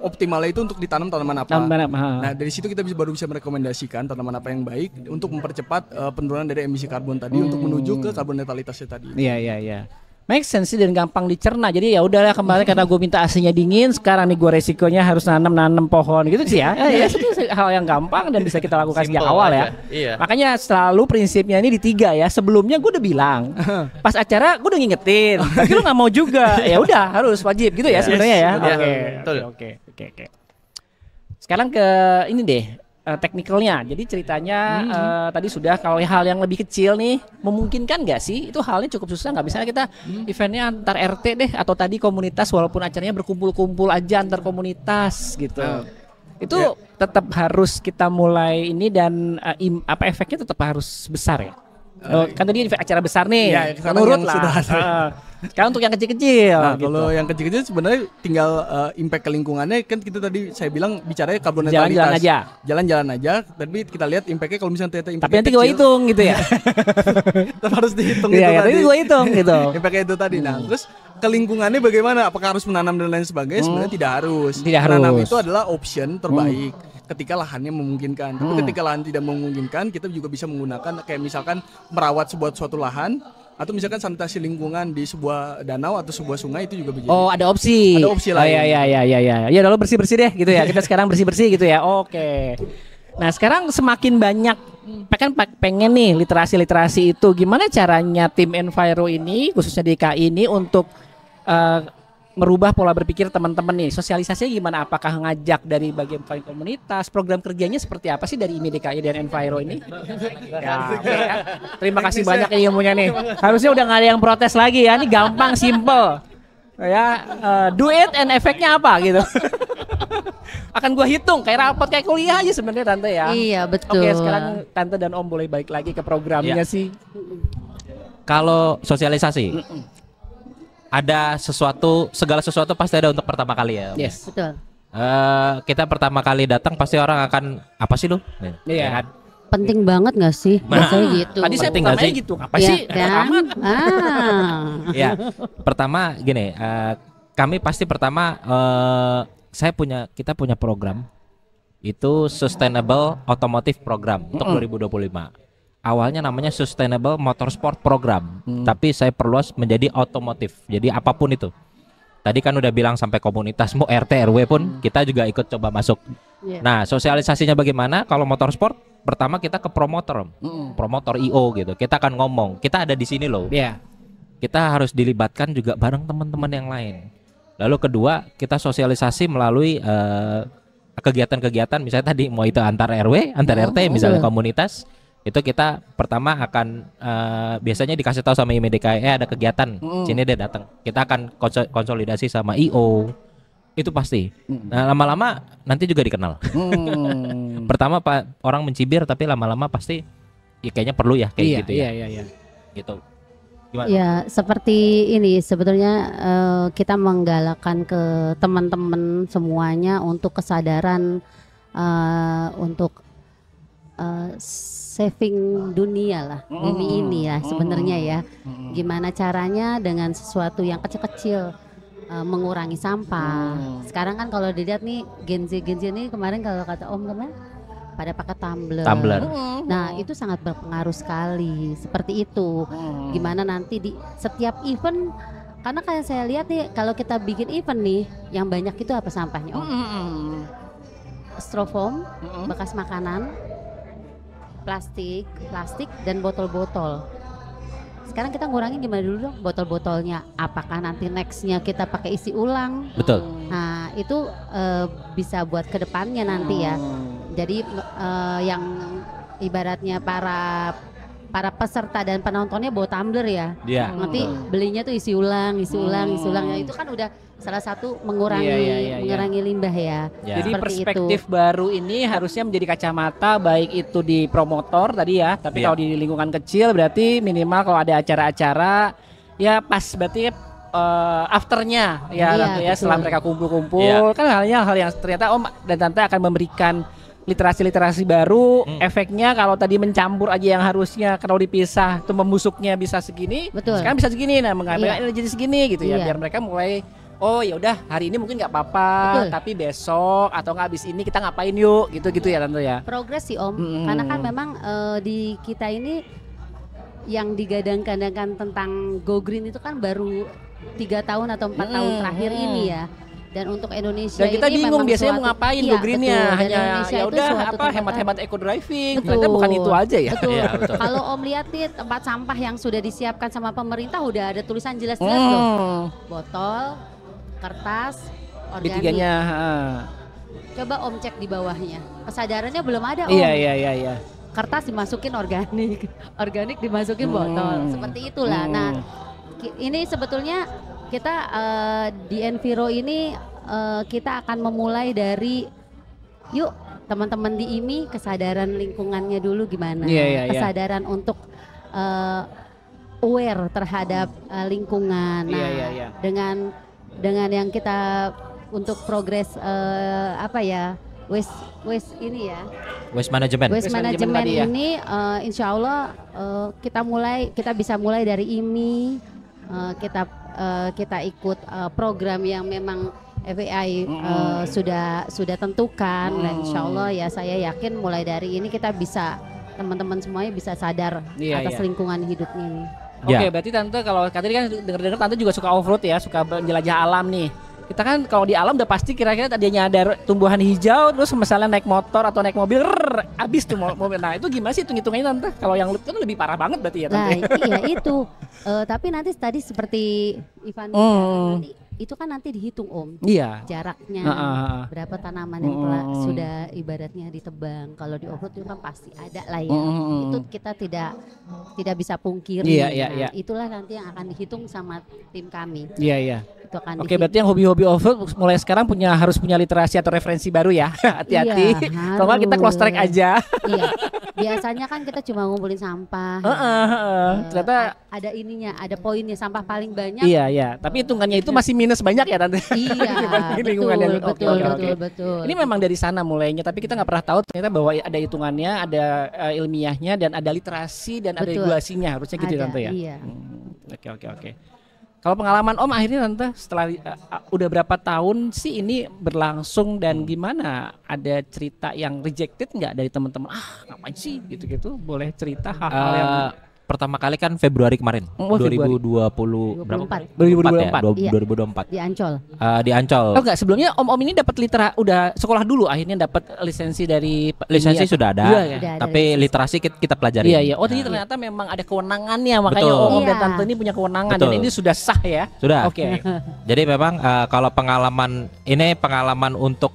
optimalnya itu untuk ditanam tanaman apa. Nah, dari situ kita baru bisa merekomendasikan tanaman apa yang baik untuk mempercepat penurunan dari emisi karbon tadi untuk menuju ke karbon netralitasnya tadi.
Iya. Make sense dan gampang dicerna. Jadi ya udahlah, kemarin karena gue minta AC-nya dingin, sekarang nih gue resikonya harus nanam pohon gitu sih ya. Itu hal yang gampang dan bisa kita lakukan sejak awal ya. Iya. Makanya selalu prinsipnya ini di 3 ya. Sebelumnya gue udah bilang, pas acara gue udah ngingetin, tapi lu nggak mau juga. Ya udah, harus wajib gitu ya sebenarnya ya. Oke. Sekarang ke ini deh. Teknikalnya, jadi ceritanya tadi sudah, kalau hal yang lebih kecil nih memungkinkan nggak sih? Itu halnya cukup susah nggak? Misalnya kita eventnya antar RT deh, atau tadi komunitas, walaupun acaranya berkumpul-kumpul aja antar komunitas gitu. Itu tetap harus kita mulai ini dan efeknya tetap harus besar ya. Kan tadi acara besar nih, menurut lah. Sekarang untuk yang kecil-kecil.
Nah,
gitu.
Kalau yang kecil-kecil sebenarnya tinggal impact ke lingkungannya, kan kita tadi saya bilang bicaranya karbon netralitas. Jalan-jalan aja. Tapi kita lihat impactnya kalau misalnya ternyata impactnya
tapi nanti gue hitung gitu ya.
Tetap harus dihitung
itu
tadi.
Tapi gue hitung gitu.
Impactnya itu tadi. Nah, terus ke lingkungannya bagaimana? Apakah harus menanam dan lain sebagainya? Sebenarnya tidak harus. Menanam itu adalah option terbaik. Ketika lahannya memungkinkan. Tapi ketika lahan tidak memungkinkan, kita juga bisa menggunakan kayak misalkan merawat suatu lahan, atau misalkan sanitasi lingkungan di sebuah danau atau sebuah sungai, itu juga bisa.
Oh, ada opsi.
Ada opsi lain.
Ya lalu bersih-bersih deh gitu ya. Kita sekarang bersih-bersih gitu ya. Oke. Nah, sekarang semakin banyak kan pengen nih literasi itu. Gimana caranya tim Enviro ini, khususnya DKI ini, untuk merubah pola berpikir teman-teman nih? Sosialisasinya gimana? Apakah ngajak dari bagian komunitas? Program kerjanya seperti apa sih dari IMI DKI dan Enviro ini? Terima kasih banyak ilmunya nih. Harusnya udah nggak ada yang protes lagi ya. Ini gampang, simple. Ya, do it and efeknya apa gitu. Akan gua hitung kayak rapot, kayak kuliah aja sebenarnya Tante ya.
Iya, betul.
Oke, sekarang Tante dan Om boleh balik lagi ke programnya sih.
Kalau sosialisasi, ada segala sesuatu pasti ada untuk pertama kali ya.
Yes,
betul.
Kita pertama kali datang pasti orang akan apa sih lu?
Iya.
Kan?
Penting banget nggak sih? Biasanya gitu.
Tadi saya
Penting
pertamanya
sih?
gitu. Apa
Ya,
sih?
kan?
Ya, pertama gini, kami pasti pertama kita punya program itu Sustainable Automotive Program untuk 2025. Awalnya namanya Sustainable Motorsport Program, tapi saya perluas menjadi otomotif. Jadi apapun itu. Tadi kan udah bilang sampai komunitas, mau RT RW pun kita juga ikut coba masuk. Nah, sosialisasinya bagaimana? Kalau motorsport, pertama kita ke promotor, promotor IO gitu. Kita akan ngomong, kita ada di sini loh. Kita harus dilibatkan juga bareng teman-teman yang lain. Lalu kedua, kita sosialisasi melalui kegiatan-kegiatan misalnya tadi mau itu antar RW, antar RT misalnya komunitas, itu kita pertama akan biasanya dikasih tahu sama IMI DKI ada kegiatan sini dia datang. Kita akan konsolidasi sama IO. Itu pasti. Nah, lama-lama nanti juga dikenal. Pertama orang mencibir tapi lama-lama pasti ya kayaknya perlu ya kayak gitu ya.
Iya.
Gitu. Gimana?
Ya, seperti ini sebetulnya kita menggalakkan ke teman-teman semuanya untuk kesadaran untuk saving dunia lah, bumi ini ya sebenarnya ya. Gimana caranya dengan sesuatu yang kecil-kecil mengurangi sampah. Sekarang kan kalau dilihat nih Gen Z ini kemarin kalau kata Om kemarin pada pakai tumbler. Nah, itu sangat berpengaruh sekali. Seperti itu. Gimana nanti di setiap event, karena kayak saya lihat nih kalau kita bikin event nih, yang banyak itu apa sampahnya? Styrofoam, bekas makanan, plastik dan botol-botol. Sekarang kita ngurangin gimana dulu dong botol-botolnya? Apakah nanti nextnya kita pakai isi ulang?
Betul.
Nah, itu bisa buat kedepannya nanti ya. Jadi yang ibaratnya para peserta dan penontonnya bawa tumbler ya.
Iya.
Nanti belinya tuh isi ulang. Ya, itu kan udah salah satu mengurangi limbah ya.
Jadi
Seperti
perspektif
itu.
baru ini harusnya menjadi kacamata baik itu di promotor tadi ya, tapi kalau di lingkungan kecil berarti minimal kalau ada acara-acara ya pas berarti afternya ya nanti ya setelah mereka kumpul-kumpul kan hal yang ternyata Om dan Tante akan memberikan literasi baru. Efeknya kalau tadi mencampur aja yang harusnya kalau dipisah tuh membusuknya bisa segini, sekarang bisa segini, nah mengambil jadi segini gitu ya, biar mereka mulai oh ya udah hari ini mungkin nggak apa-apa, tapi besok atau nggak habis ini kita ngapain yuk gitu ya Tante ya.
Progres sih Om, karena kan memang di kita ini yang digadang-gadangkan tentang Go Green itu kan baru 3 tahun atau 4 tahun terakhir ini ya. Dan untuk Indonesia
dan kita
ini
bingung
memang
biasanya mau ngapain Go Green-nya, hanya
Indonesia
ya udah apa hemat-hemat eco driving, ternyata bukan itu aja ya.
Betul.
Iya, betul.
Kalau Om lihat nih tempat sampah yang sudah disiapkan sama pemerintah udah ada tulisan jelas-jelas loh. Botol, kertas, organik.
Ketiganya.
Coba Om cek di bawahnya. Kesadarannya belum ada Om.
Iya.
Kertas dimasukin organik dimasukin botol. Seperti itulah. Nah, ini sebetulnya kita di Enviro ini kita akan memulai dari yuk teman-teman di IMI kesadaran lingkungannya dulu gimana, kesadaran untuk aware terhadap lingkungan. Nah, dengan yang kita untuk progres waste ini ya.
Waste management
ini insya Allah kita bisa mulai dari IMI. Kita ikut program yang memang FAI sudah tentukan dan insya Allah ya saya yakin mulai dari ini kita bisa teman-teman semuanya bisa sadar atas lingkungan hidupnya ini.
Oke, berarti Tante kalau tadi kan dengar-dengar Tante juga suka off-road ya, suka menjelajah alam nih. Kita kan kalau di alam udah pasti kira-kira tadinya ada tumbuhan hijau, terus misalnya naik motor atau naik mobil, habis tuh mobil. Nah itu gimana sih hitung-hitungannya Tante? Kalau yang itu lebih parah banget berarti ya Tante?
Nah iya itu, tapi nanti tadi seperti Ivan nanti, itu kan nanti dihitung Om.
Iya.
Jaraknya, berapa tanaman yang telah sudah ibaratnya ditebang. Kalau di off-road itu kan pasti ada lah ya. Itu kita tidak bisa pungkiri.
Iya.
Itulah nanti yang akan dihitung sama tim kami.
Iya.
Oke,
berarti yang hobi-hobi off-road mulai sekarang harus punya literasi atau referensi baru ya. Hati-hati. Kalau nggak kita close track aja.
Iya. Biasanya kan kita cuma ngumpulin sampah.
Ternyata
ada ininya, ada poinnya sampah paling banyak.
Iya. Tapi hitungannya itu masih minus banyak ya Tante.
Iya. Betul.
Ini memang dari sana mulainya, tapi kita nggak pernah tahu ternyata bahwa ada hitungannya, ada ilmiahnya dan ada literasi dan ada regulasinya harusnya gitu Tante ya.
Iya.
Oke. Kalau pengalaman Om akhirnya Tante setelah udah berapa tahun sih ini berlangsung dan gimana? Ada cerita yang rejected nggak dari teman-teman? Ngapain sih gitu-gitu? Boleh cerita hal-hal yang
pertama kali kan Februari kemarin, 2020 berapa? 2024.
Di Ancol.
Di Ancol.
Oh enggak, sebelumnya Om ini dapat udah sekolah dulu akhirnya dapat lisensi dari
lisensi sudah ada, tapi literasi kita pelajari.
Iya. Oh, jadi ternyata memang ada kewenangannya, makanya Om dan Tante ini punya kewenangan dan ini sudah sah ya.
Sudah.
Oke.
Jadi memang kalau pengalaman untuk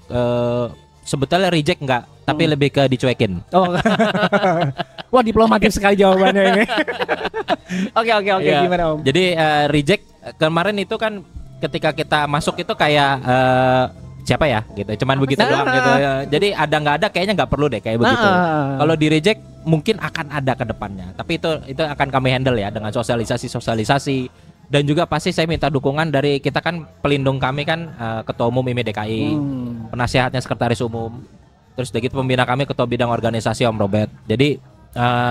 sebetulnya reject enggak, tapi lebih ke dicuekin.
Oh. Wah, diplomatis sekali jawabannya ini. Oke,
Iya.
gimana Om?
Jadi reject kemarin itu kan ketika kita masuk itu kayak siapa ya gitu, cuman begitu doang gitu. Jadi ada nggak ada kayaknya nggak perlu deh kayak begitu. Kalau di reject mungkin akan ada ke depannya, tapi itu akan kami handle ya dengan sosialisasi dan juga pasti saya minta dukungan dari kita kan pelindung kami kan ketua umum IMI DKI, penasehatnya sekretaris umum, terus udah gitu pembina kami ketua bidang organisasi Om Robert. Jadi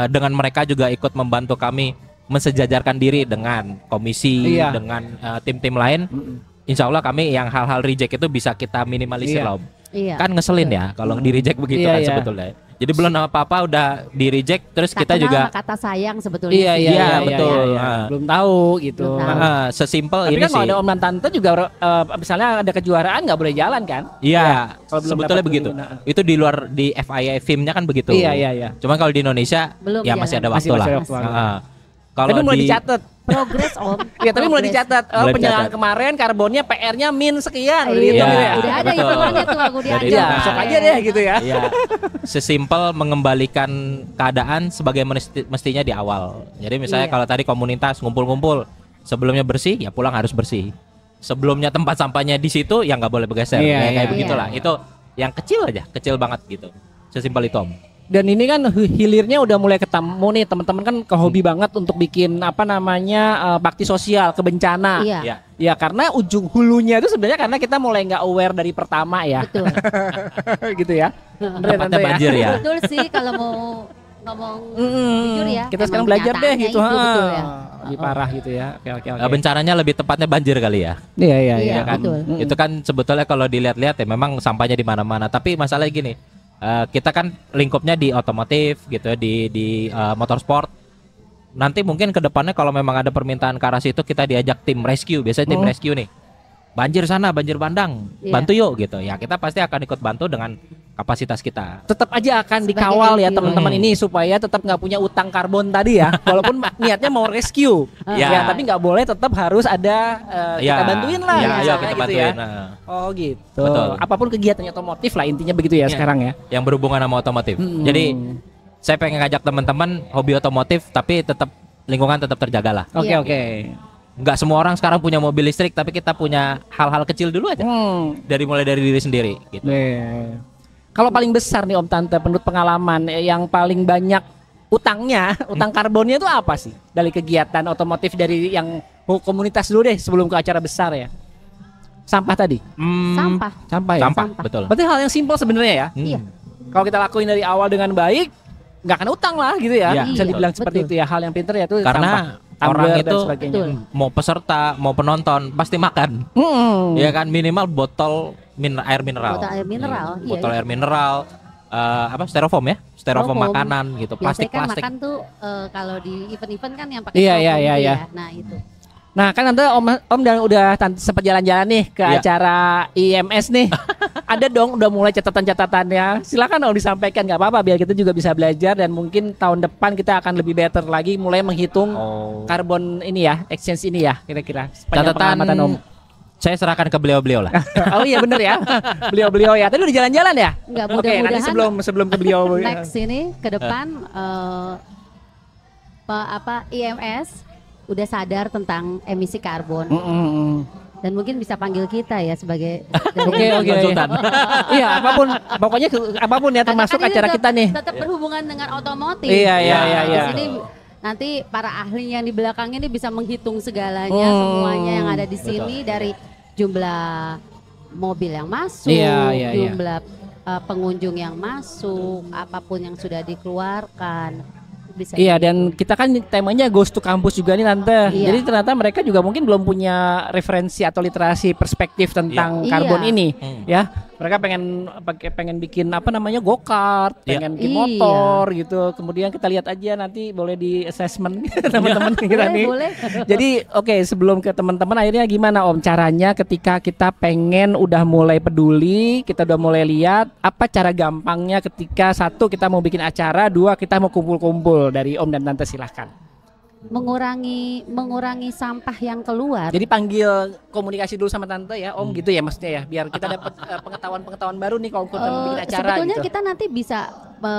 dengan mereka juga ikut membantu kami mensejajarkan diri dengan komisi, dengan tim-tim lain. Insya Allah kami yang hal-hal reject itu bisa kita minimalisir lah Om.
Iya.
Kan ngeselin ya kalau di reject begitu kan sebetulnya. Jadi belum apa-apa udah di reject terus
Tak
kita
kenal
juga
kata sayang sebetulnya.
Iya, betul.
Belum tahu gitu.
Belum tahu.
Sesimpel
Tapi
ini
kan kalau
sih.
ada Om dan Tante juga misalnya ada kejuaraan nggak boleh jalan kan?
Iya,
kalau belum
sebetulnya
dapat
begitu.
pembinaan.
Itu di luar di FIA FIM-nya kan begitu.
Iya.
Cuman kalau di Indonesia
Belum
ya masih ada
jalan.
waktu
Masih
lah.
ada waktu.
Kalau
Tapi mulai
di
dicatat.
Progres Om.
Ya tapi mulai
Progres.
dicatat.
Mulai
Penyelenggaraan
dicatat.
kemarin karbonnya PR-nya min sekian.
Iya,
Gitu ya.
udah ada
betul.
hitungannya tuh aku
Udah
diajar.
Iya,
dihitung.
besok aja deh gitu ya.
Iya. Sesimpel mengembalikan keadaan sebagai mestinya di awal. Jadi misalnya
Iya.
kalau tadi komunitas ngumpul-ngumpul, sebelumnya bersih ya pulang harus bersih. Sebelumnya tempat sampahnya di situ ya nggak boleh bergeser.
Iya,
Ya, kayak
iya.
begitulah. Itu yang kecil aja, kecil banget gitu. Sesimpel itu Om.
Dan ini kan hilirnya udah mulai ketemu nih teman-teman kan kehobi banget untuk bikin bakti sosial ke bencana.
Iya.
Iya.
Ya karena ujung hulunya itu sebenarnya karena kita mulai nggak aware dari pertama ya.
Betul.
Gitu ya.
Tempatnya banjir ya.
Betul sih kalau mau ngomong jujur ya.
Kita
emang
sekarang belajar deh
kenyataannya
gitu.
itu, betul ya.
Lebih parah gitu ya. Oke.
Bencananya lebih tepatnya banjir kali ya.
Iya.
Iya,
kan?
betul.
Itu kan sebetulnya kalau dilihat-lihat ya memang sampahnya di mana-mana. Tapi masalahnya gini, kita kan lingkupnya di otomotif gitu ya, di motorsport. Nanti mungkin ke depannya kalau memang ada permintaan ke arah situ kita diajak tim rescue. Biasanya tim rescue nih. Banjir sana, banjir bandang,
Iya.
bantu yuk gitu. Ya kita pasti akan ikut bantu dengan kapasitas kita.
Tetap aja akan
Sebagai
dikawal ya
rescue.
teman-teman ini supaya tetap nggak punya utang karbon tadi ya. Walaupun niatnya mau rescue,
Ya.
ya tapi nggak boleh, tetap harus ada kita bantuin lah.
Ya, ayo
misalnya
kita
gitu
bantuin.
ya.
Nah,
Oh gitu.
Betul.
Apapun kegiatannya otomotif lah intinya begitu ya
Iya.
sekarang ya.
yang berhubungan sama otomotif. Jadi saya pengen ngajak teman-teman hobi otomotif tapi tetap lingkungan tetap terjaga lah.
Oke
Iya.
oke.
Nggak semua orang sekarang punya mobil listrik, tapi kita punya hal-hal kecil dulu aja. Mulai dari diri sendiri gitu.
Kalau paling besar nih Om Tante menurut pengalaman yang paling banyak utangnya, utang karbonnya itu apa sih dari kegiatan otomotif dari yang komunitas dulu deh sebelum ke acara besar ya? Sampah tadi.
Sampah.
Sampah ya.
Sampah,
Sampah.
betul.
Berarti hal yang simpel sebenarnya ya.
Iya.
Kalau kita lakuin dari awal dengan baik, nggak akan utang lah gitu ya.
Iya,
Bisa dibilang
betul.
seperti itu ya. Hal yang pintar ya itu
Karena
sampah,
orang
tumbler dan
itu
sebagainya.
Betul.
mau peserta, mau penonton pasti makan. Ya kan minimal botol air mineral.
Botol air mineral, iya,
Botol
iya.
air mineral, styrofoam ya, styrofoam
Styrofoam.
makanan gitu,
Biasanya kan
plastik-plastik.
makan tuh kalau di event-event kan yang pakai
Iya,
styrofoam
iya,
tuh
iya.
ya. Nah itu.
Nah kan Tante Om dan udah sempat jalan-jalan nih ke
Iya.
acara IMS nih. Ada dong udah mulai catatan-catatannya. Silakan Om disampaikan, nggak apa-apa biar kita juga bisa belajar dan mungkin tahun depan kita akan lebih better lagi mulai menghitung
Oh.
karbon ini ya, exchange ini ya kira-kira. Sepanjang
Catatan
pengamatan, Om.
saya serahkan ke beliau-beliau lah.
Oh iya bener ya. Beliau-beliau ya. Tadi udah jalan-jalan ya?
Enggak,
Oke, nanti
mudah-mudahan
sebelum ke beliau.
next ini ke depan IMS udah sadar tentang emisi karbon dan mungkin bisa panggil kita ya sebagai
Oke.
Konsultan.
Iya, apapun ya termasuk
Karena kan ini
acara
tetap-
kita nih.
tetap berhubungan dengan otomotif.
Iya.
Di sini nanti para ahli yang di belakang ini bisa menghitung segalanya, semuanya yang ada di sini dari jumlah mobil yang masuk,
Iya.
jumlah pengunjung yang masuk, apapun yang sudah dikeluarkan. Bisa
Iya, dan kita kan temanya Ghost to Campus juga nih Tante.
Iya.
Jadi ternyata mereka juga mungkin belum punya referensi atau literasi perspektif tentang
Iya.
karbon
Iya.
ini,
Hmm.
ya. Mereka pengen bikin go-kart,
Iya.
pengen bikin
Iya.
motor gitu. Kemudian kita lihat aja nanti boleh di assessment teman-teman kita nih.
boleh.
Jadi oke, sebelum ke teman-teman akhirnya gimana Om caranya ketika kita pengen udah mulai peduli, kita udah mulai lihat apa cara gampangnya ketika satu kita mau bikin acara, dua kita mau kumpul-kumpul dari Om dan Tante silahkan.
mengurangi sampah yang keluar.
Jadi panggil komunikasi dulu sama tante ya, Om gitu ya maksudnya ya, biar kita dapat pengetahuan baru nih kalau kita bikin acara
sebetulnya
gitu.
kita nanti bisa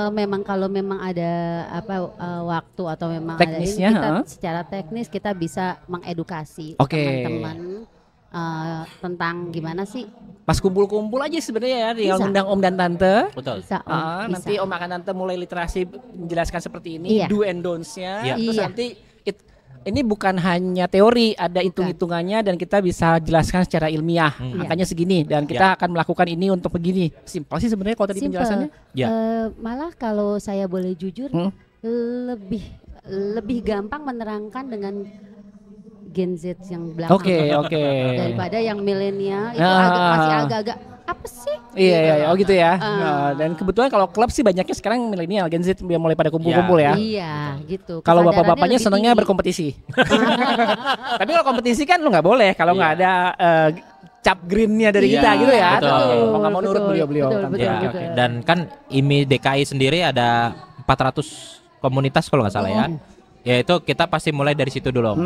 memang kalau memang ada waktu atau memang
Teknisnya,
ada ini, kita secara teknis kita bisa mengedukasi
Oke.
teman-teman tentang gimana sih
Pas kumpul-kumpul aja sebenarnya ya, tinggal
Bisa.
undang Om dan Tante.
Betul.
bisa Om, bisa.
Nanti Om akan Tante mulai literasi menjelaskan seperti ini,
Iya.
do and don'ts-nya.
Iya.
Terus
Iya.
nanti ini bukan hanya teori, ada hitung-hitungannya dan kita bisa jelaskan secara ilmiah. Angkanya segini dan kita akan melakukan ini untuk begini. Simpel sih sebenarnya kalau tadi
Simple.
penjelasannya.
Ya.
Malah kalau saya boleh jujur lebih gampang menerangkan dengan Gen Z yang belakang
Oke.
daripada yang milenial itu
Ah.
masih agak-agak apa sih?
Iya, oh gitu ya.
Ah.
Dan kebetulan kalau klub sih banyaknya sekarang milenial, Gen Z yang mulai pada kumpul-kumpul ya.
Iya, gitu.
Kalau
Kesadarannya
bapak-bapaknya
lebih
senangnya
tinggi.
berkompetisi. Tapi kalau kompetisi kan lu nggak boleh kalau nggak ada cap greennya dari
Iya,
kita gitu ya.
betul.
Tentu. Mau nggak mau nurut
Betul,
beliau-beliau.
betul,
Tante.
betul,
Ya,
betul.
dan kan IMI DKI sendiri ada 400 komunitas kalau nggak salah ya. Ya itu kita pasti mulai dari situ dulu Om.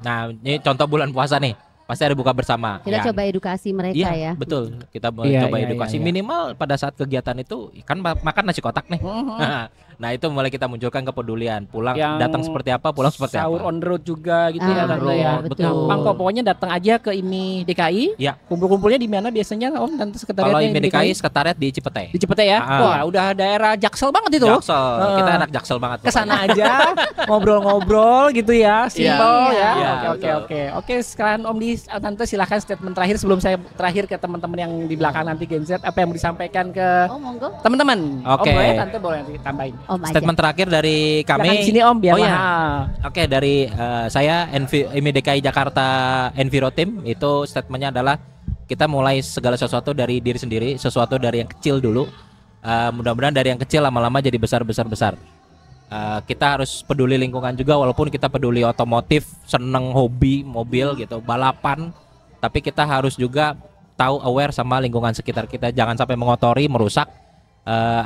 Nah ini contoh bulan puasa nih, pasti ada buka bersama.
Kita
Ya.
coba edukasi mereka
Iya,
ya.
betul. Kita mau
Iya,
coba
iya,
edukasi
iya.
minimal pada saat kegiatan itu kan makan nasi kotak nih. Nah, itu mulai kita munculkan kepedulian. Pulang
Yang
datang seperti apa, pulang seperti
Sahur
apa.
on the road juga gitu ya
Ah,
Tante
iya,
ya.
betul.
Gampang kok, pokoknya datang aja ke IMI DKI.
Ya.
Kumpul-kumpulnya di mana biasanya Om Tante sekretariatnya?
Kalau
yang
IMI DKI sekretariat di Cipete.
di Cipete ya.
Ah.
Wah, udah daerah Jaksel banget itu.
Jaksel. Kita anak Jaksel banget.
Kesana aja ngobrol-ngobrol gitu ya, simple
Iya.
ya.
Iya,
Oke,
betul.
oke. Sekarang Om di Tante silahkan statement terakhir sebelum saya terakhir ke teman-teman yang di belakang nanti Gen Z, apa yang mau disampaikan ke
Oh, monggo.
teman-teman.
Oke.
Om boleh, Tante boleh nanti tambahin.
Om aja.
Statement terakhir dari
Silakan
kami.
di sini Om biar
Oh iya.
mahal.
Oke, dari saya IMI DKI Jakarta Enviro Team itu statementnya adalah kita mulai segala sesuatu dari diri sendiri, sesuatu dari yang kecil dulu. Mudah-mudahan dari yang kecil lama-lama jadi besar. Kita harus peduli lingkungan juga, walaupun kita peduli otomotif, seneng hobi mobil gitu, balapan, tapi kita harus juga tahu aware sama lingkungan sekitar kita, jangan sampai mengotori, merusak,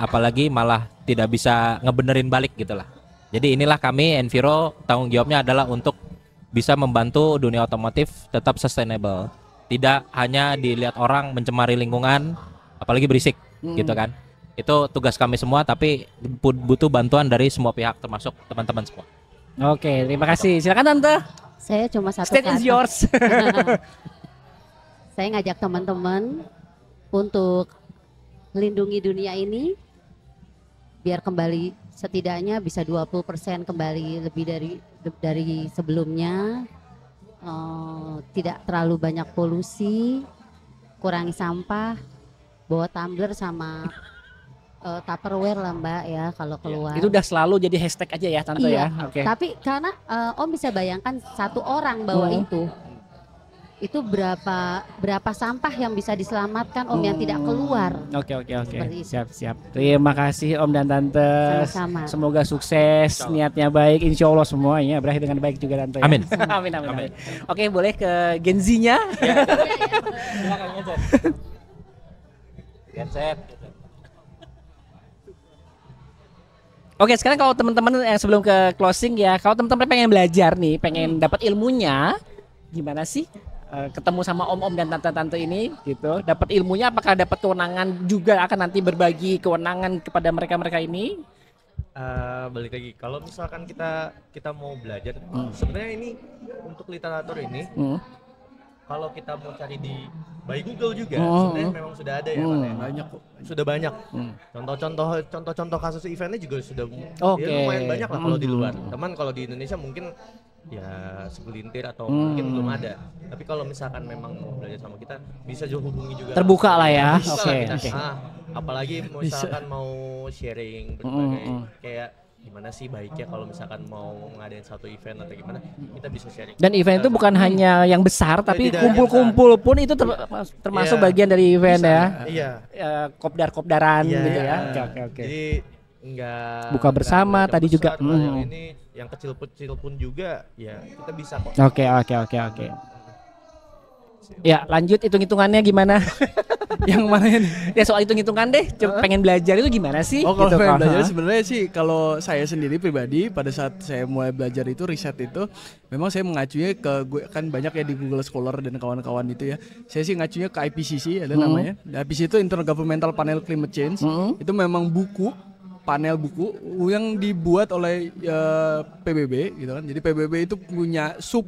apalagi malah tidak bisa ngebenerin balik gitulah. Jadi inilah kami Enviro, tanggung jawabnya adalah untuk bisa membantu dunia otomotif tetap sustainable, tidak hanya dilihat orang mencemari lingkungan, apalagi berisik gitu kan. Itu tugas kami semua, tapi butuh bantuan dari semua pihak termasuk teman-teman semua.
Oke, terima kasih. Silakan Tante.
Saya cuma satu
Stage is
kata.
yours.
Saya ngajak teman-teman untuk lindungi dunia ini biar kembali setidaknya bisa 20% kembali lebih dari sebelumnya. Tidak terlalu banyak polusi, kurangi sampah, bawa tumbler sama Tupperware lah Mbak ya kalau keluar.
Itu udah selalu jadi hashtag aja ya Tante
Iya,
ya. Oke.
tapi karena Om bisa bayangkan satu orang bawa itu berapa sampah yang bisa diselamatkan Om yang tidak keluar.
Oke.
Seperti itu.
Siap. Terima kasih Om dan Tante.
Sama-sama.
Semoga sukses, niatnya baik, insya Allah semuanya berakhir dengan baik juga Tante. ya.
Amin.
Amin. Oke, boleh ke Gen Z-nya. Oke, sekarang kalau teman-teman yang sebelum ke closing ya, kalau teman-teman pengen belajar nih, pengen dapat ilmunya, gimana sih? Ketemu sama om-om dan tante-tante ini gitu, dapat ilmunya, apakah dapat kewenangan juga akan nanti berbagi kewenangan kepada mereka-mereka ini?
Balik lagi, kalau misalkan kita mau belajar, sebenarnya ini untuk literatur ini, kalau kita mau cari di by Google juga, sebenarnya memang sudah ada ya, Pak, ya.
Banyak kok.
Sudah banyak. Contoh-contoh kasus eventnya juga sudah
Oke.
ya lumayan banyak lah kalau di luar. Teman kalau di Indonesia mungkin ya segelintir atau mungkin belum ada. Tapi kalau misalkan memang mau belajar sama kita, bisa juga hubungi juga.
Terbuka lah ya.
Bisa
Oke,
lah kita.
oke.
Apalagi misalkan mau sharing berbagai kayak gimana sih baiknya kalau misalkan mau ngadain satu event atau gimana, kita bisa sharing.
Dan event itu bukan hanya yang besar, tapi
tidak
kumpul-kumpul pun itu termasuk
Iya.
bagian dari event
Bisa,
ya.
Iya.
Kopdar-kopdaran
Iya.
gitu ya. Oke.
Jadi enggak
Buka bersama tadi juga.
Yang ini yang kecil pun juga ya kita bisa kok.
Oke. Ya, lanjut hitung-hitungannya gimana?
Yang mana ini?
Ya soal hitung-hitungan deh. Pengen belajar itu gimana sih?
Oh, kalau
Gitu,
pengen
Kak.
belajar sebenarnya sih kalau saya sendiri pribadi pada saat saya mulai belajar itu riset itu memang saya mengacunya ke kan banyak ya di Google Scholar dan kawan-kawan itu ya. Saya sih ngacunya ke IPCC ada namanya. IPCC itu Intergovernmental Panel Climate Change. Itu memang panel buku yang dibuat oleh PBB gitu kan. Jadi PBB itu punya sub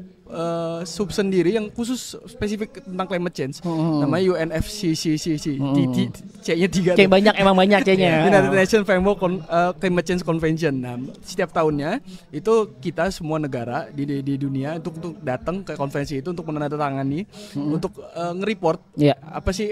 sendiri yang khusus spesifik tentang climate change. Namanya UNFCCC. C-nya 3.
Kayak banyak, emang banyak C-nya.
United Nations Framework Climate Change Convention. Nah, setiap tahunnya itu kita semua negara di dunia untuk datang ke konferensi itu untuk menandatangani untuk nge-report apa sih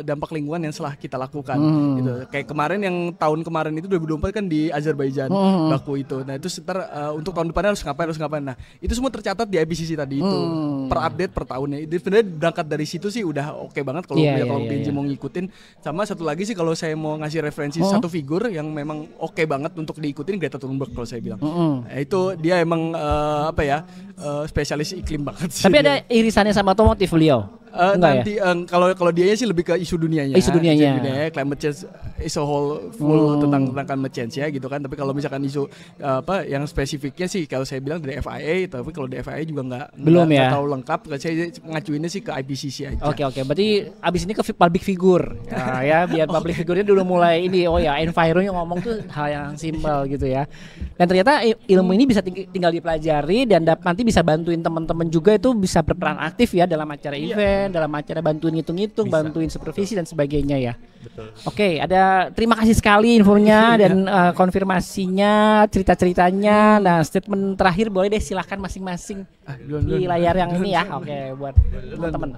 dampak lingkungan yang telah kita lakukan gitu. Kayak kemarin yang tahun kemarin itu 2024 kan di Azerbaijan Baku itu. Nah, itu sekitar untuk tahun depannya harus ngapain. Nah, itu semua tercatat di IPCC tadi itu per update per tahunnya. Jadi sebenarnya berangkat dari situ sih udah oke banget kalau BNJ mau ngikutin. Sama satu lagi sih kalau saya mau ngasih referensi satu figur yang memang oke banget untuk diikutin, Greta Thunberg kalau saya bilang. Nah, itu dia emang spesialis iklim banget sih.
Tapi ada irisannya sama otomotif beliau.
Nanti kalau dia sih lebih ke isu dunianya.
Isu dunianya.
Climate change is a whole full tentang climate change ya gitu kan. Tapi kalau misalkan isu yang spesifiknya sih kalau saya bilang dari FIA, tapi kalau dari FIA juga nggak terlalu lengkap. Saya ngacuinnya sih ke IPCC aja.
Oke. Berarti abis ini ke public figure. Ya biar public figure-nya dulu mulai ini. Oh ya, enviro yang ngomong tuh hal yang simpel gitu ya. Dan ternyata ilmu ini bisa tinggal dipelajari dan nanti bisa bantuin teman-teman juga itu bisa berperan aktif ya dalam acara event, dalam acara bantuin ngitung-ngitung, bantuin supervisi dan sebagainya ya.
Betul.
Oke, terima kasih sekali infonya dan konfirmasinya, cerita-ceritanya. Nah, statement terakhir boleh deh, silahkan masing-masing di layar yang ini ya. Oke, buat teman-teman.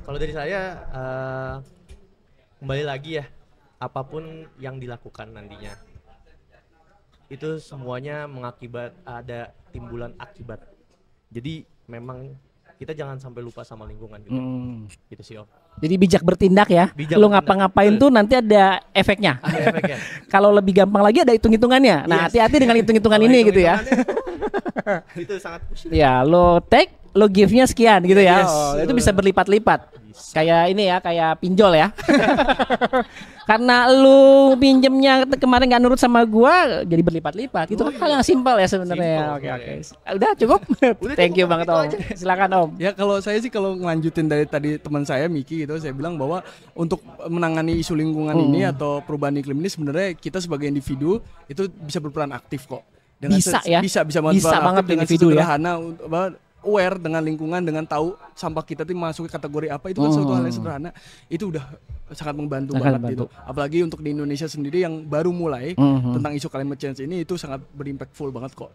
Kalau dari saya kembali lagi ya, apapun yang dilakukan nantinya itu semuanya mengakibat ada timbulan akibat. Jadi memang kita jangan sampai lupa sama lingkungan juga. Gitu sih Om.
Jadi bijak bertindak ya. Lu ngapa-ngapain tuh nanti ada efeknya. Kalau lebih gampang lagi ada hitung-hitungannya. Nah, hati-hati dengan hitung-hitungan ini gitu ya.
Itu sangat
ya, lo take, lo give-nya sekian gitu ya. Itu bisa berlipat-lipat. Kayak ini ya, kayak pinjol ya. Karena lu pinjemnya kemarin nggak nurut sama gua, jadi berlipat-lipat. Itu kan hal yang simpel ya sebenarnya. Oke. Udah cukup. Thank you banget Om. Silakan Om.
Ya kalau saya sih kalau ngelanjutin dari tadi teman saya Miki gitu, saya bilang bahwa untuk menangani isu lingkungan ini atau perubahan iklim ini sebenarnya kita sebagai individu itu bisa berperan aktif kok. Dengan
bisa ya.
Bisa
banget
dengan
individu ya.
sederhana aware dengan lingkungan, dengan tahu sampah kita itu masuk ke kategori apa, itu kan suatu hal yang sederhana, itu udah sangat membantu banget gitu. Apalagi untuk di Indonesia sendiri yang baru mulai tentang isu climate change ini, itu sangat berimpactful banget kok.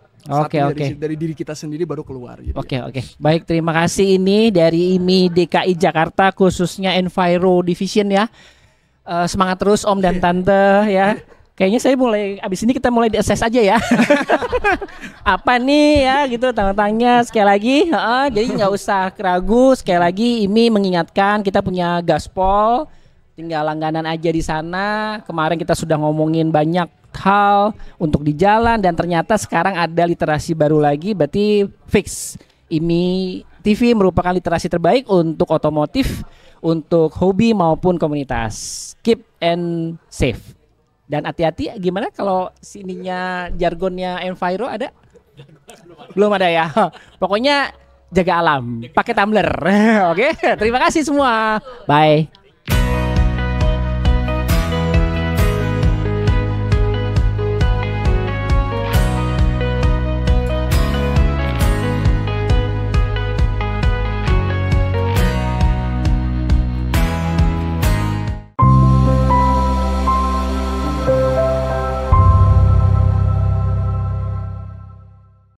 Dari diri kita sendiri baru keluar gitu.
Oke. Baik, terima kasih ini dari IMI DKI Jakarta khususnya Enviro Division ya. Semangat terus Om dan Tante ya. Kayaknya saya abis ini kita mulai di-assess aja ya. Apa nih ya gitu tanya-tanya sekali lagi. Jadi nggak usah ragu, sekali lagi IMI mengingatkan kita punya gaspol, tinggal langganan aja di sana. Kemarin kita sudah ngomongin banyak hal untuk di jalan dan ternyata sekarang ada literasi baru lagi, berarti fix IMI TV merupakan literasi terbaik untuk otomotif, untuk hobi maupun komunitas. Keep and safe. Dan hati-hati, gimana kalau sininya jargonnya Enviro ada? Belum ada ya. Pokoknya jaga alam, pakai tumbler. Oke, terima kasih semua. Bye.